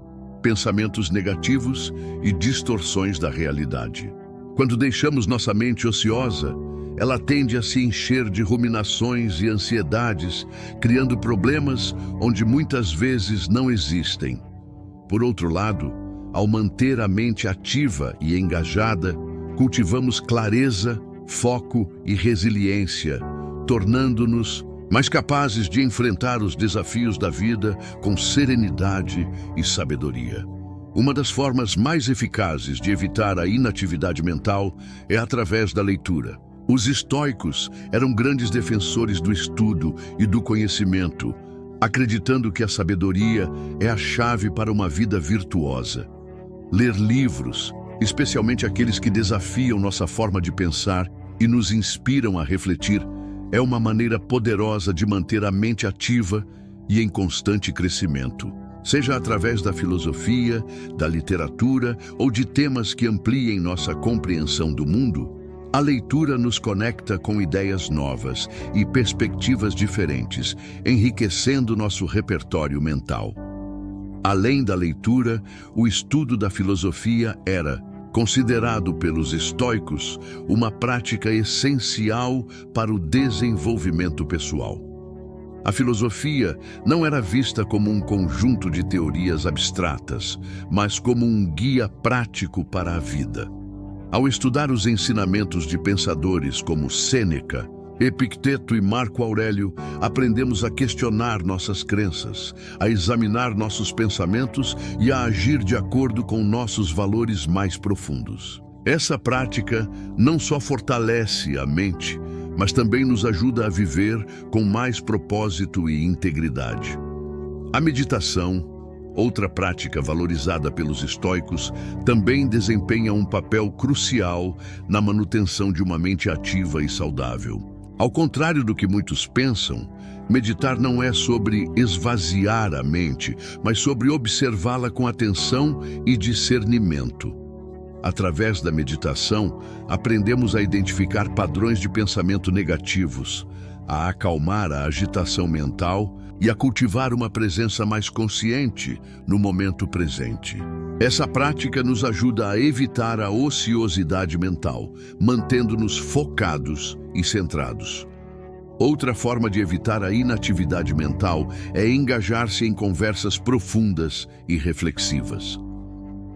pensamentos negativos e distorções da realidade. Quando deixamos nossa mente ociosa, ela tende a se encher de ruminações e ansiedades, criando problemas onde muitas vezes não existem. Por outro lado, ao manter a mente ativa e engajada, cultivamos clareza, foco e resiliência, tornando-nos mais capazes de enfrentar os desafios da vida com serenidade e sabedoria. Uma das formas mais eficazes de evitar a inatividade mental é através da leitura. Os estoicos eram grandes defensores do estudo e do conhecimento, acreditando que a sabedoria é a chave para uma vida virtuosa. Ler livros, especialmente aqueles que desafiam nossa forma de pensar e nos inspiram a refletir, é uma maneira poderosa de manter a mente ativa e em constante crescimento. Seja através da filosofia, da literatura ou de temas que ampliem nossa compreensão do mundo, a leitura nos conecta com ideias novas e perspectivas diferentes, enriquecendo nosso repertório mental. Além da leitura, o estudo da filosofia era, considerado pelos estoicos, uma prática essencial para o desenvolvimento pessoal. A filosofia não era vista como um conjunto de teorias abstratas, mas como um guia prático para a vida. Ao estudar os ensinamentos de pensadores como Sêneca, Epicteto e Marco Aurélio, aprendemos a questionar nossas crenças, a examinar nossos pensamentos e a agir de acordo com nossos valores mais profundos. Essa prática não só fortalece a mente, mas também nos ajuda a viver com mais propósito e integridade. A meditação, outra prática valorizada pelos estoicos, também desempenha um papel crucial na manutenção de uma mente ativa e saudável. Ao contrário do que muitos pensam, meditar não é sobre esvaziar a mente, mas sobre observá-la com atenção e discernimento. Através da meditação, aprendemos a identificar padrões de pensamento negativos, a acalmar a agitação mental e a cultivar uma presença mais consciente no momento presente. Essa prática nos ajuda a evitar a ociosidade mental, mantendo-nos focados e centrados. Outra forma de evitar a inatividade mental é engajar-se em conversas profundas e reflexivas.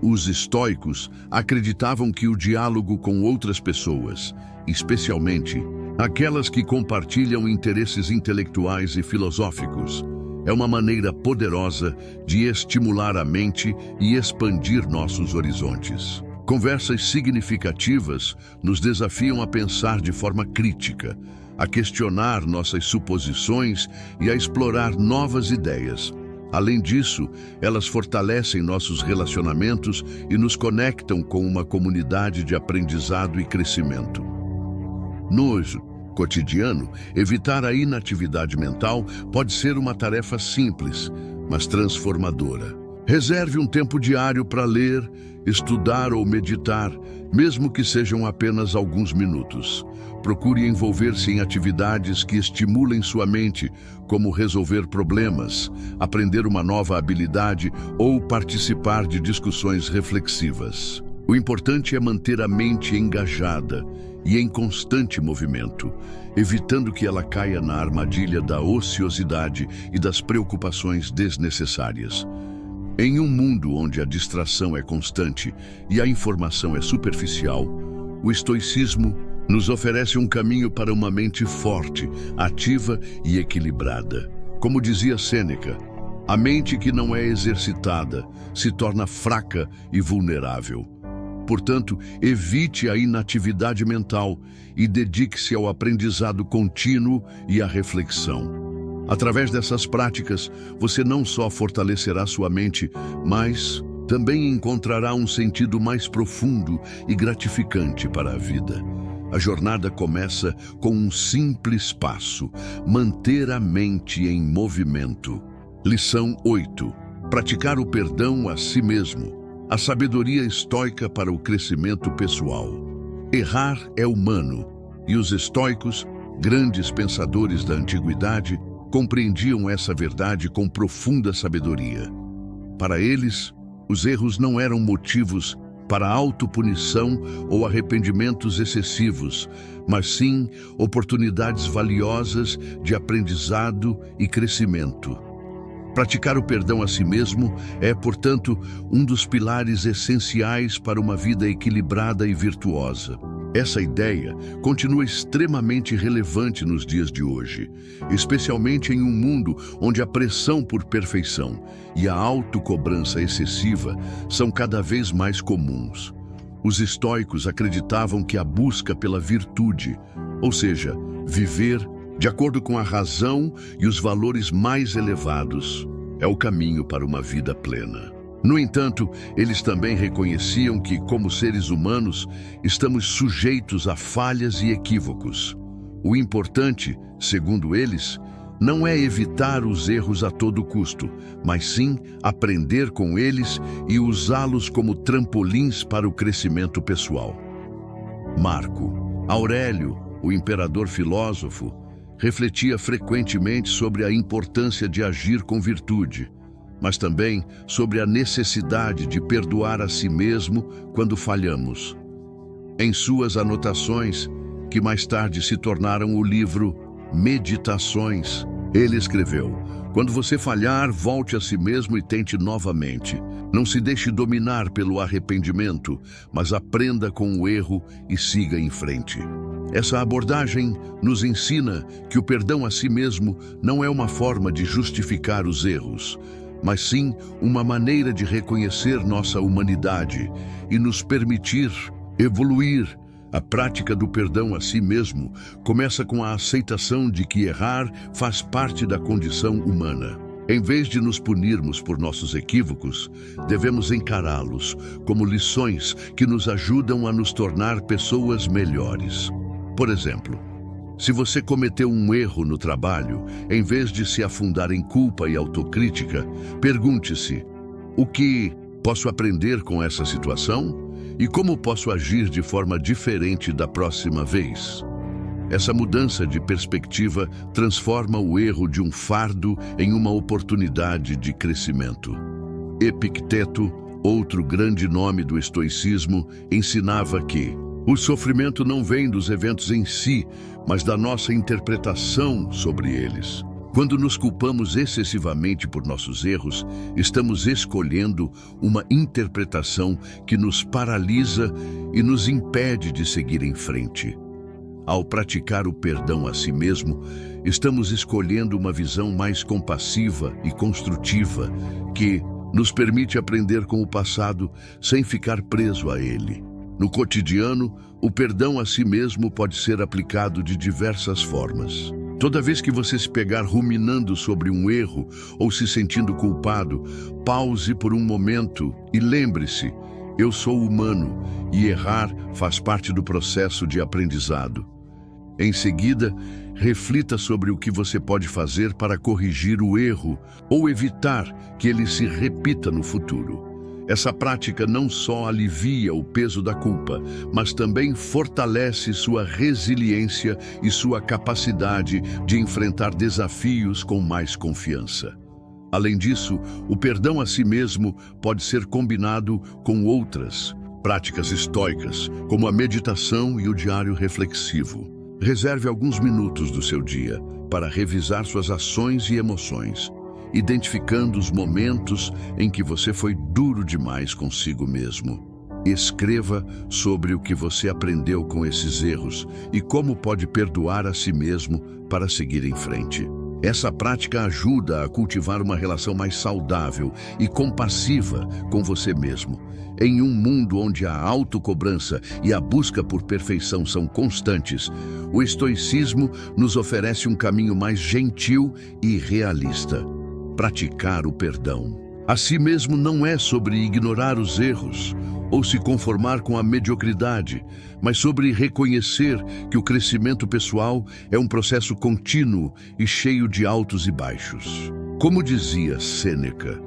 Os estoicos acreditavam que o diálogo com outras pessoas, especialmente aquelas que compartilham interesses intelectuais e filosóficos, é uma maneira poderosa de estimular a mente e expandir nossos horizontes. Conversas significativas nos desafiam a pensar de forma crítica, a questionar nossas suposições e a explorar novas ideias. Além disso, elas fortalecem nossos relacionamentos e nos conectam com uma comunidade de aprendizado e crescimento. No cotidiano, evitar a inatividade mental pode ser uma tarefa simples, mas transformadora. Reserve um tempo diário para ler, estudar ou meditar, mesmo que sejam apenas alguns minutos. Procure envolver-se em atividades que estimulem sua mente, como resolver problemas, aprender uma nova habilidade ou participar de discussões reflexivas. O importante é manter a mente engajada e em constante movimento, evitando que ela caia na armadilha da ociosidade e das preocupações desnecessárias. Em um mundo onde a distração é constante e a informação é superficial, o estoicismo nos oferece um caminho para uma mente forte, ativa e equilibrada. Como dizia Sêneca, a mente que não é exercitada se torna fraca e vulnerável. Portanto, evite a inatividade mental e dedique-se ao aprendizado contínuo e à reflexão. Através dessas práticas, você não só fortalecerá sua mente, mas também encontrará um sentido mais profundo e gratificante para a vida. A jornada começa com um simples passo: manter a mente em movimento. Lição 8. Praticar o perdão a si mesmo. A sabedoria estoica para o crescimento pessoal. Errar é humano, e os estoicos, grandes pensadores da antiguidade, compreendiam essa verdade com profunda sabedoria. Para eles, os erros não eram motivos para autopunição ou arrependimentos excessivos, mas sim oportunidades valiosas de aprendizado e crescimento. Praticar o perdão a si mesmo é, portanto, um dos pilares essenciais para uma vida equilibrada e virtuosa. Essa ideia continua extremamente relevante nos dias de hoje, especialmente em um mundo onde a pressão por perfeição e a autocobrança excessiva são cada vez mais comuns. Os estoicos acreditavam que a busca pela virtude, ou seja, viver de acordo com a razão e os valores mais elevados, é o caminho para uma vida plena. No entanto, eles também reconheciam que, como seres humanos, estamos sujeitos a falhas e equívocos. O importante, segundo eles, não é evitar os erros a todo custo, mas sim aprender com eles e usá-los como trampolins para o crescimento pessoal. Marco Aurélio, o imperador filósofo, refletia frequentemente sobre a importância de agir com virtude, mas também sobre a necessidade de perdoar a si mesmo quando falhamos. Em suas anotações, que mais tarde se tornaram o livro Meditações, ele escreveu: "Quando você falhar, volte a si mesmo e tente novamente. Não se deixe dominar pelo arrependimento, mas aprenda com o erro e siga em frente." Essa abordagem nos ensina que o perdão a si mesmo não é uma forma de justificar os erros, mas sim uma maneira de reconhecer nossa humanidade e nos permitir evoluir. A prática do perdão a si mesmo começa com a aceitação de que errar faz parte da condição humana. Em vez de nos punirmos por nossos equívocos, devemos encará-los como lições que nos ajudam a nos tornar pessoas melhores. Por exemplo, se você cometeu um erro no trabalho, em vez de se afundar em culpa e autocrítica, pergunte-se: o que posso aprender com essa situação? E como posso agir de forma diferente da próxima vez? Essa mudança de perspectiva transforma o erro de um fardo em uma oportunidade de crescimento. Epicteto, outro grande nome do estoicismo, ensinava que o sofrimento não vem dos eventos em si, mas da nossa interpretação sobre eles. Quando nos culpamos excessivamente por nossos erros, estamos escolhendo uma interpretação que nos paralisa e nos impede de seguir em frente. Ao praticar o perdão a si mesmo, estamos escolhendo uma visão mais compassiva e construtiva, que nos permite aprender com o passado sem ficar preso a ele. No cotidiano, o perdão a si mesmo pode ser aplicado de diversas formas. Toda vez que você se pegar ruminando sobre um erro ou se sentindo culpado, pause por um momento e lembre-se: eu sou humano e errar faz parte do processo de aprendizado. Em seguida, reflita sobre o que você pode fazer para corrigir o erro ou evitar que ele se repita no futuro. Essa prática não só alivia o peso da culpa, mas também fortalece sua resiliência e sua capacidade de enfrentar desafios com mais confiança. Além disso, o perdão a si mesmo pode ser combinado com outras práticas estoicas, como a meditação e o diário reflexivo. Reserve alguns minutos do seu dia para revisar suas ações e emoções, identificando os momentos em que você foi duro demais consigo mesmo. Escreva sobre o que você aprendeu com esses erros e como pode perdoar a si mesmo para seguir em frente. Essa prática ajuda a cultivar uma relação mais saudável e compassiva com você mesmo. Em um mundo onde a autocobrança e a busca por perfeição são constantes, o estoicismo nos oferece um caminho mais gentil e realista. Praticar o perdão a si mesmo não é sobre ignorar os erros ou se conformar com a mediocridade, mas sobre reconhecer que o crescimento pessoal é um processo contínuo e cheio de altos e baixos. Como dizia Sêneca,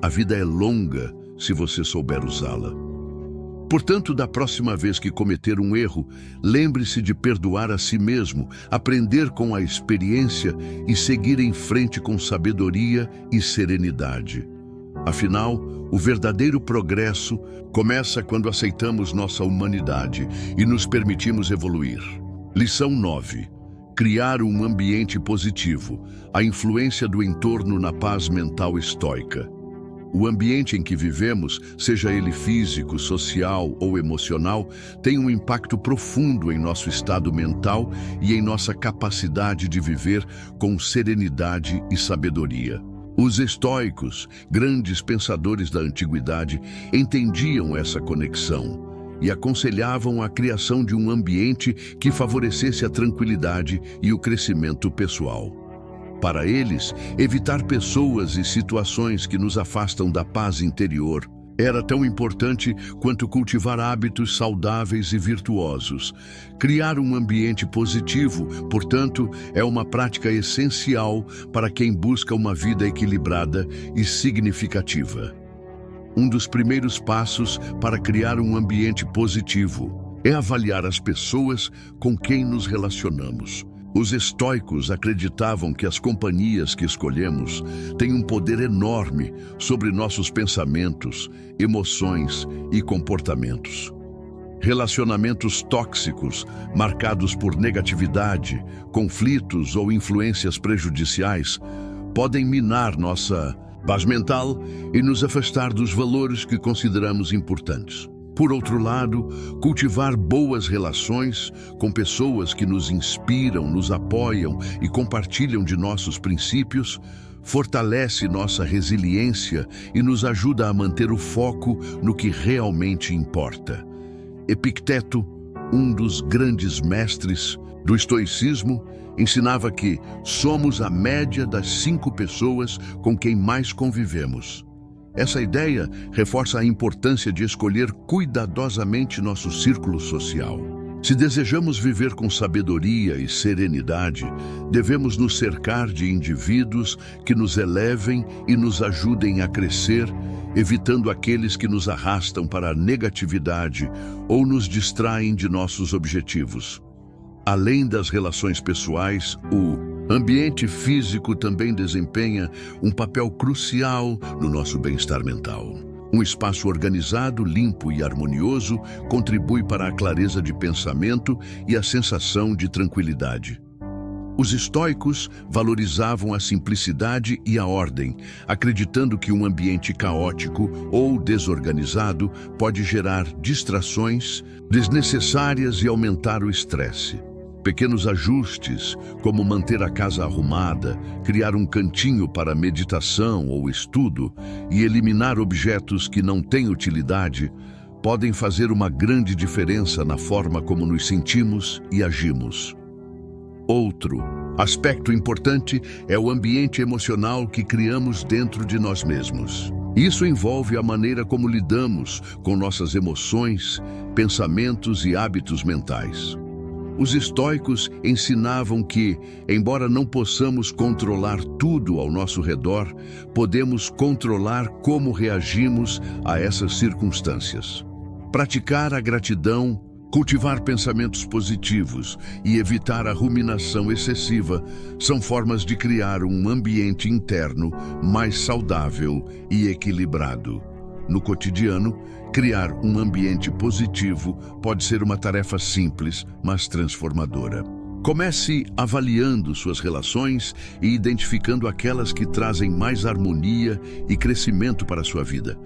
a vida é longa se você souber usá-la. Portanto, da próxima vez que cometer um erro, lembre-se de perdoar a si mesmo, aprender com a experiência e seguir em frente com sabedoria e serenidade. Afinal, o verdadeiro progresso começa quando aceitamos nossa humanidade e nos permitimos evoluir. Lição 9. Criar um ambiente positivo, a influência do entorno na paz mental estoica. O ambiente em que vivemos, seja ele físico, social ou emocional, tem um impacto profundo em nosso estado mental e em nossa capacidade de viver com serenidade e sabedoria. Os estoicos, grandes pensadores da antiguidade, entendiam essa conexão e aconselhavam a criação de um ambiente que favorecesse a tranquilidade e o crescimento pessoal. Para eles, evitar pessoas e situações que nos afastam da paz interior era tão importante quanto cultivar hábitos saudáveis e virtuosos. Criar um ambiente positivo, portanto, é uma prática essencial para quem busca uma vida equilibrada e significativa. Um dos primeiros passos para criar um ambiente positivo é avaliar as pessoas com quem nos relacionamos. Os estoicos acreditavam que as companhias que escolhemos têm um poder enorme sobre nossos pensamentos, emoções e comportamentos. Relacionamentos tóxicos, marcados por negatividade, conflitos ou influências prejudiciais, podem minar nossa paz mental e nos afastar dos valores que consideramos importantes. Por outro lado, cultivar boas relações com pessoas que nos inspiram, nos apoiam e compartilham de nossos princípios fortalece nossa resiliência e nos ajuda a manter o foco no que realmente importa. Epicteto, um dos grandes mestres do estoicismo, ensinava que somos a média das 5 pessoas com quem mais convivemos. Essa ideia reforça a importância de escolher cuidadosamente nosso círculo social. Se desejamos viver com sabedoria e serenidade, devemos nos cercar de indivíduos que nos elevem e nos ajudem a crescer, evitando aqueles que nos arrastam para a negatividade ou nos distraem de nossos objetivos. Além das relações pessoais, o ambiente físico também desempenha um papel crucial no nosso bem-estar mental. Um espaço organizado, limpo e harmonioso contribui para a clareza de pensamento e a sensação de tranquilidade. Os estoicos valorizavam a simplicidade e a ordem, acreditando que um ambiente caótico ou desorganizado pode gerar distrações desnecessárias e aumentar o estresse. Pequenos ajustes, como manter a casa arrumada, criar um cantinho para meditação ou estudo e eliminar objetos que não têm utilidade, podem fazer uma grande diferença na forma como nos sentimos e agimos. Outro aspecto importante é o ambiente emocional que criamos dentro de nós mesmos. Isso envolve a maneira como lidamos com nossas emoções, pensamentos e hábitos mentais. Os estoicos ensinavam que, embora não possamos controlar tudo ao nosso redor, podemos controlar como reagimos a essas circunstâncias. Praticar a gratidão, cultivar pensamentos positivos e evitar a ruminação excessiva são formas de criar um ambiente interno mais saudável e equilibrado. No cotidiano, criar um ambiente positivo pode ser uma tarefa simples, mas transformadora. Comece avaliando suas relações e identificando aquelas que trazem mais harmonia e crescimento para a sua vida.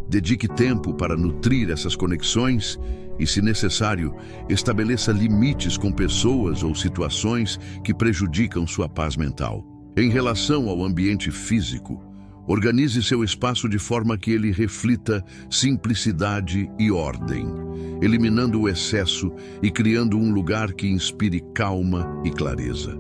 Dedique tempo para nutrir essas conexões e, se necessário, estabeleça limites com pessoas ou situações que prejudicam sua paz mental. Em relação ao ambiente físico, organize seu espaço de forma que ele reflita simplicidade e ordem, eliminando o excesso e criando um lugar que inspire calma e clareza.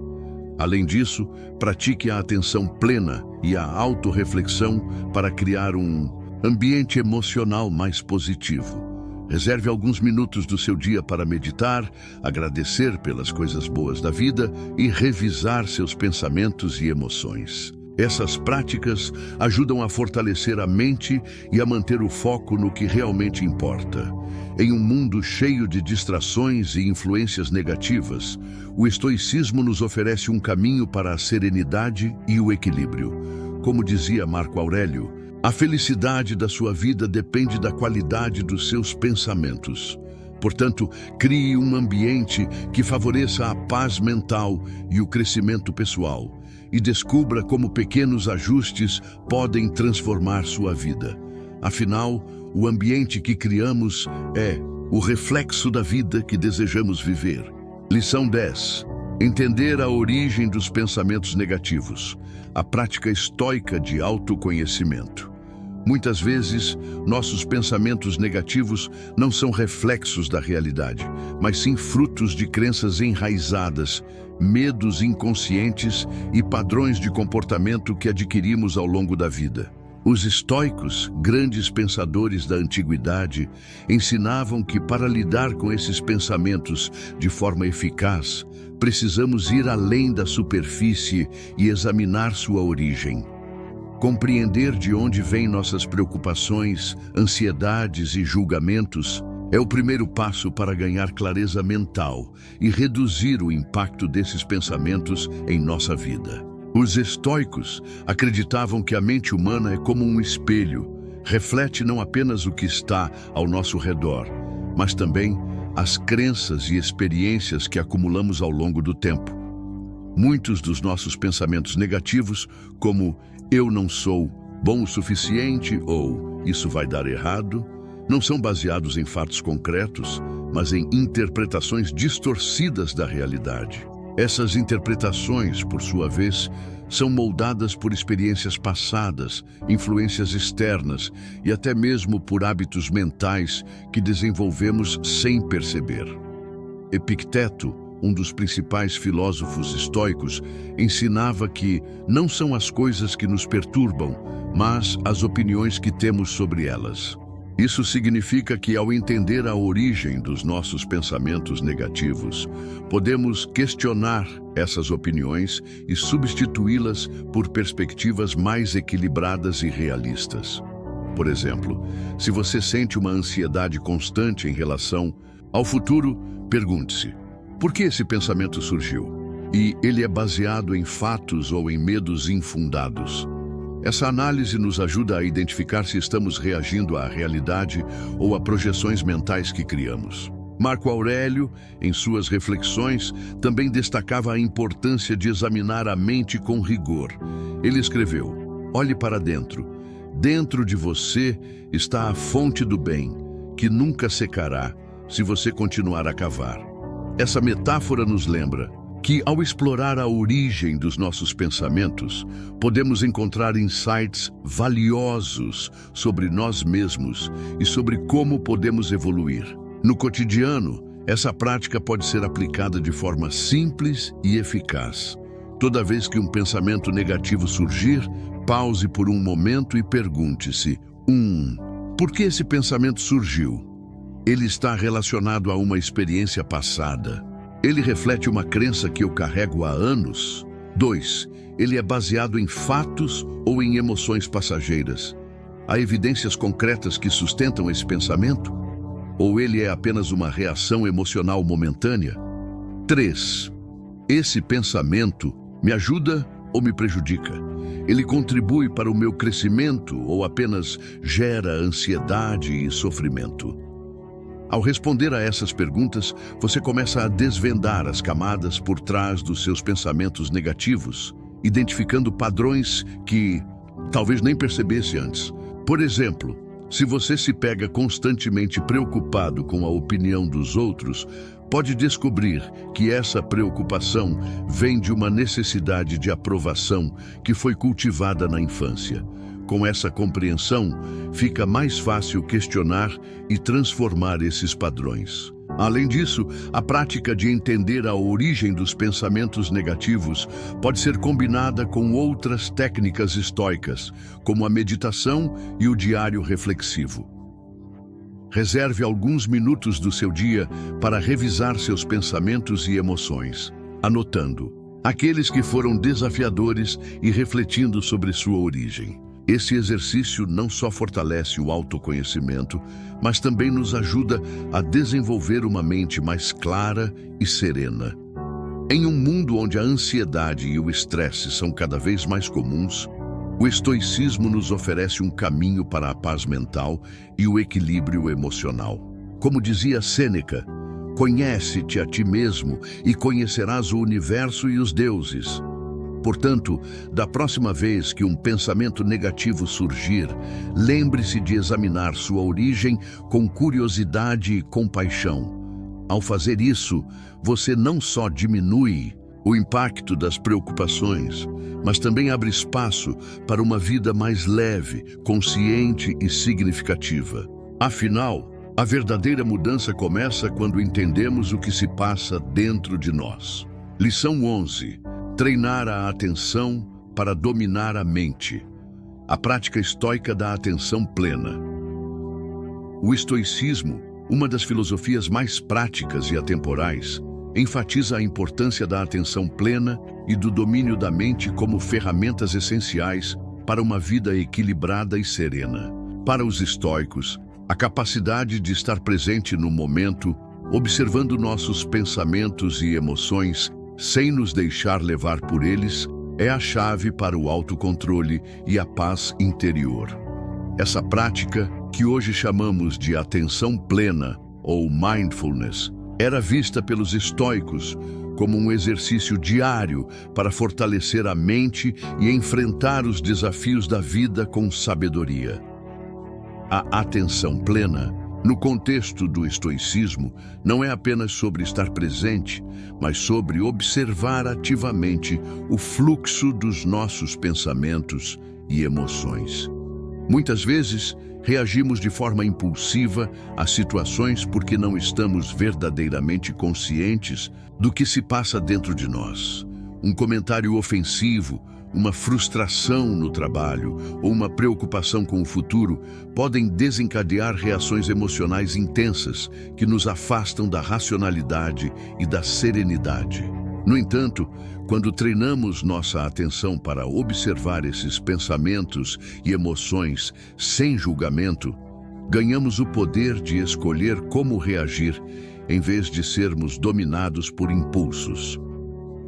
Além disso, pratique a atenção plena e a autorreflexão para criar um ambiente emocional mais positivo. Reserve alguns minutos do seu dia para meditar, agradecer pelas coisas boas da vida e revisar seus pensamentos e emoções. Essas práticas ajudam a fortalecer a mente e a manter o foco no que realmente importa. Em um mundo cheio de distrações e influências negativas, o estoicismo nos oferece um caminho para a serenidade e o equilíbrio. Como dizia Marco Aurélio, a felicidade da sua vida depende da qualidade dos seus pensamentos. Portanto, crie um ambiente que favoreça a paz mental e o crescimento pessoal, e descubra como pequenos ajustes podem transformar sua vida. Afinal, o ambiente que criamos é o reflexo da vida que desejamos viver. Lição 10. Entender a origem dos pensamentos negativos. A prática estoica de autoconhecimento. Muitas vezes, nossos pensamentos negativos não são reflexos da realidade, mas sim frutos de crenças enraizadas, medos inconscientes e padrões de comportamento que adquirimos ao longo da vida. Os estoicos, grandes pensadores da antiguidade, ensinavam que para lidar com esses pensamentos de forma eficaz, precisamos ir além da superfície e examinar sua origem. Compreender de onde vêm nossas preocupações, ansiedades e julgamentos é o primeiro passo para ganhar clareza mental e reduzir o impacto desses pensamentos em nossa vida. Os estoicos acreditavam que a mente humana é como um espelho, reflete não apenas o que está ao nosso redor, mas também as crenças e experiências que acumulamos ao longo do tempo. Muitos dos nossos pensamentos negativos, como "eu não sou bom o suficiente" ou "isso vai dar errado", não são baseados em fatos concretos, mas em interpretações distorcidas da realidade. Essas interpretações, por sua vez, são moldadas por experiências passadas, influências externas e até mesmo por hábitos mentais que desenvolvemos sem perceber. Epicteto, um dos principais filósofos estoicos, ensinava que não são as coisas que nos perturbam, mas as opiniões que temos sobre elas. Isso significa que, ao entender a origem dos nossos pensamentos negativos, podemos questionar essas opiniões e substituí-las por perspectivas mais equilibradas e realistas. Por exemplo, se você sente uma ansiedade constante em relação ao futuro, pergunte-se: por que esse pensamento surgiu? E ele é baseado em fatos ou em medos infundados? Essa análise nos ajuda a identificar se estamos reagindo à realidade ou a projeções mentais que criamos. Marco Aurélio, em suas reflexões, também destacava a importância de examinar a mente com rigor. Ele escreveu: olhe para dentro. Dentro de você está a fonte do bem, que nunca secará se você continuar a cavar. Essa metáfora nos lembra que, ao explorar a origem dos nossos pensamentos, podemos encontrar insights valiosos sobre nós mesmos e sobre como podemos evoluir. No cotidiano, essa prática pode ser aplicada de forma simples e eficaz. Toda vez que um pensamento negativo surgir, pause por um momento e pergunte-se: por que esse pensamento surgiu? Ele está relacionado a uma experiência passada. Ele reflete uma crença que eu carrego há anos. 2. Ele é baseado em fatos ou em emoções passageiras. Há evidências concretas que sustentam esse pensamento? Ou ele é apenas uma reação emocional momentânea? 3. Esse pensamento me ajuda ou me prejudica? Ele contribui para o meu crescimento ou apenas gera ansiedade e sofrimento? Ao responder a essas perguntas, você começa a desvendar as camadas por trás dos seus pensamentos negativos, identificando padrões que talvez nem percebesse antes. Por exemplo, se você se pega constantemente preocupado com a opinião dos outros, pode descobrir que essa preocupação vem de uma necessidade de aprovação que foi cultivada na infância. Com essa compreensão, fica mais fácil questionar e transformar esses padrões. Além disso, a prática de entender a origem dos pensamentos negativos pode ser combinada com outras técnicas estoicas, como a meditação e o diário reflexivo. Reserve alguns minutos do seu dia para revisar seus pensamentos e emoções, anotando aqueles que foram desafiadores e refletindo sobre sua origem. Esse exercício não só fortalece o autoconhecimento, mas também nos ajuda a desenvolver uma mente mais clara e serena. Em um mundo onde a ansiedade e o estresse são cada vez mais comuns, o estoicismo nos oferece um caminho para a paz mental e o equilíbrio emocional. Como dizia Sêneca, conhece-te a ti mesmo e conhecerás o universo e os deuses. Portanto, da próxima vez que um pensamento negativo surgir, lembre-se de examinar sua origem com curiosidade e compaixão. Ao fazer isso, você não só diminui o impacto das preocupações, mas também abre espaço para uma vida mais leve, consciente e significativa. Afinal, a verdadeira mudança começa quando entendemos o que se passa dentro de nós. Lição 11. Treinar a atenção para dominar a mente. A prática estoica da atenção plena. O estoicismo, uma das filosofias mais práticas e atemporais, enfatiza a importância da atenção plena e do domínio da mente como ferramentas essenciais para uma vida equilibrada e serena. Para os estoicos, a capacidade de estar presente no momento, observando nossos pensamentos e emoções, sem nos deixar levar por eles, é a chave para o autocontrole e a paz interior. Essa prática, que hoje chamamos de atenção plena ou mindfulness, era vista pelos estoicos como um exercício diário para fortalecer a mente e enfrentar os desafios da vida com sabedoria. A atenção plena, no contexto do estoicismo, não é apenas sobre estar presente, mas sobre observar ativamente o fluxo dos nossos pensamentos e emoções. Muitas vezes, reagimos de forma impulsiva a situações porque não estamos verdadeiramente conscientes do que se passa dentro de nós. Um comentário ofensivo, uma frustração no trabalho ou uma preocupação com o futuro podem desencadear reações emocionais intensas que nos afastam da racionalidade e da serenidade. No entanto, quando treinamos nossa atenção para observar esses pensamentos e emoções sem julgamento, ganhamos o poder de escolher como reagir em vez de sermos dominados por impulsos.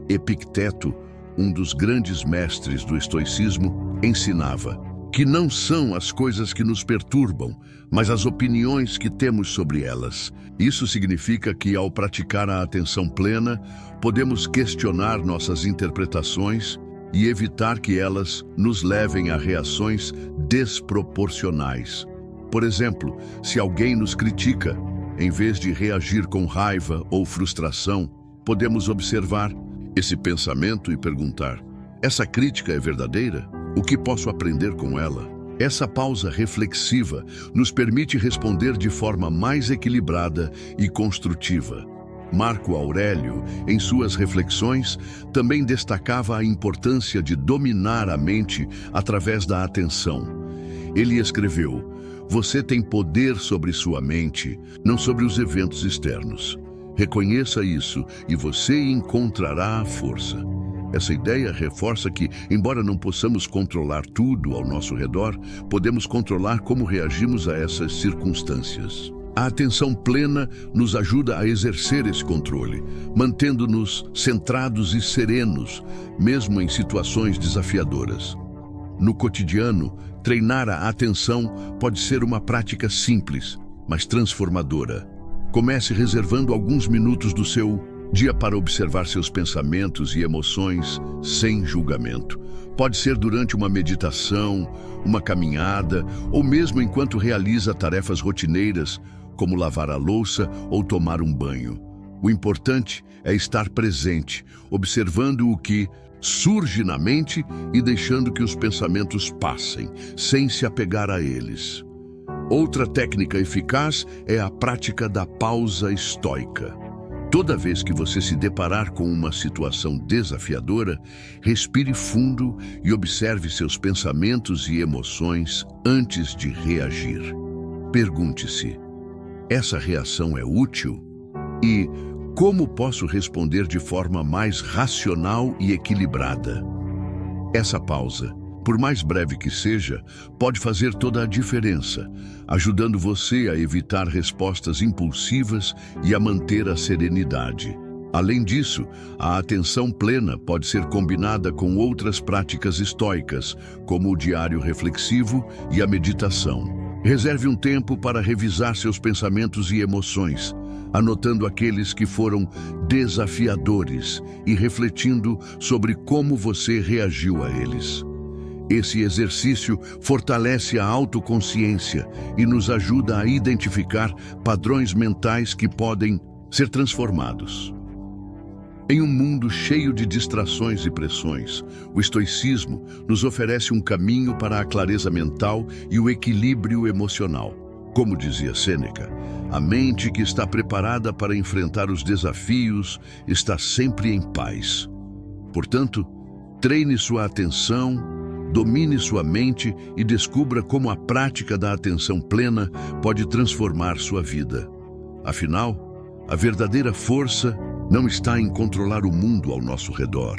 Epicteto, um dos grandes mestres do estoicismo, ensinava que não são as coisas que nos perturbam, mas as opiniões que temos sobre elas. Isso significa que, ao praticar a atenção plena, podemos questionar nossas interpretações e evitar que elas nos levem a reações desproporcionais. Por exemplo, se alguém nos critica, em vez de reagir com raiva ou frustração, podemos observar esse pensamento e perguntar: essa crítica é verdadeira? O que posso aprender com ela? Essa pausa reflexiva nos permite responder de forma mais equilibrada e construtiva. Marco Aurélio, em suas reflexões, também destacava a importância de dominar a mente através da atenção. Ele escreveu: você tem poder sobre sua mente, não sobre os eventos externos. Reconheça isso e você encontrará a força. Essa ideia reforça que, embora não possamos controlar tudo ao nosso redor, podemos controlar como reagimos a essas circunstâncias. A atenção plena nos ajuda a exercer esse controle, mantendo-nos centrados e serenos, mesmo em situações desafiadoras. No cotidiano, treinar a atenção pode ser uma prática simples, mas transformadora. Comece reservando alguns minutos do seu dia para observar seus pensamentos e emoções sem julgamento. Pode ser durante uma meditação, uma caminhada ou mesmo enquanto realiza tarefas rotineiras, como lavar a louça ou tomar um banho. O importante é estar presente, observando o que surge na mente e deixando que os pensamentos passem, sem se apegar a eles. Outra técnica eficaz é a prática da pausa estoica. Toda vez que você se deparar com uma situação desafiadora, respire fundo e observe seus pensamentos e emoções antes de reagir. Pergunte-se: essa reação é útil? E como posso responder de forma mais racional e equilibrada? Essa pausa, por mais breve que seja, pode fazer toda a diferença, ajudando você a evitar respostas impulsivas e a manter a serenidade. Além disso, a atenção plena pode ser combinada com outras práticas estoicas, como o diário reflexivo e a meditação. Reserve um tempo para revisar seus pensamentos e emoções, anotando aqueles que foram desafiadores e refletindo sobre como você reagiu a eles. Esse exercício fortalece a autoconsciência e nos ajuda a identificar padrões mentais que podem ser transformados. Em um mundo cheio de distrações e pressões, o estoicismo nos oferece um caminho para a clareza mental e o equilíbrio emocional. Como dizia Sêneca, a mente que está preparada para enfrentar os desafios está sempre em paz. Portanto, treine sua atenção, domine sua mente e descubra como a prática da atenção plena pode transformar sua vida. Afinal, a verdadeira força não está em controlar o mundo ao nosso redor,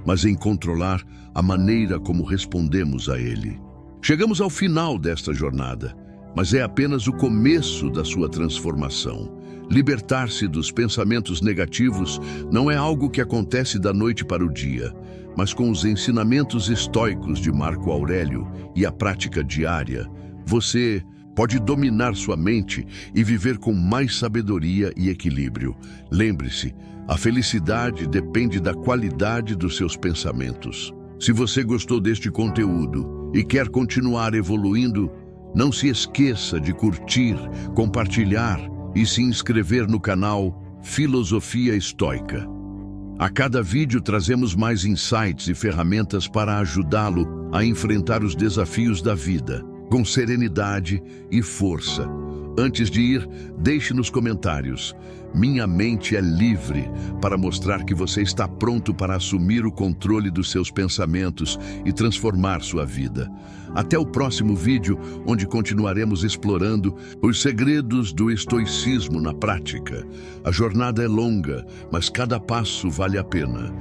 mas em controlar a maneira como respondemos a ele. Chegamos ao final desta jornada, mas é apenas o começo da sua transformação. Libertar-se dos pensamentos negativos não é algo que acontece da noite para o dia, mas com os ensinamentos estoicos de Marco Aurélio e a prática diária, você pode dominar sua mente e viver com mais sabedoria e equilíbrio. Lembre-se, a felicidade depende da qualidade dos seus pensamentos. Se você gostou deste conteúdo e quer continuar evoluindo, não se esqueça de curtir, compartilhar e se inscrever no canal Filosofia Estoica. A cada vídeo trazemos mais insights e ferramentas para ajudá-lo a enfrentar os desafios da vida com serenidade e força. Antes de ir, deixe nos comentários: minha mente é livre, para mostrar que você está pronto para assumir o controle dos seus pensamentos e transformar sua vida. Até o próximo vídeo, onde continuaremos explorando os segredos do estoicismo na prática. A jornada é longa, mas cada passo vale a pena.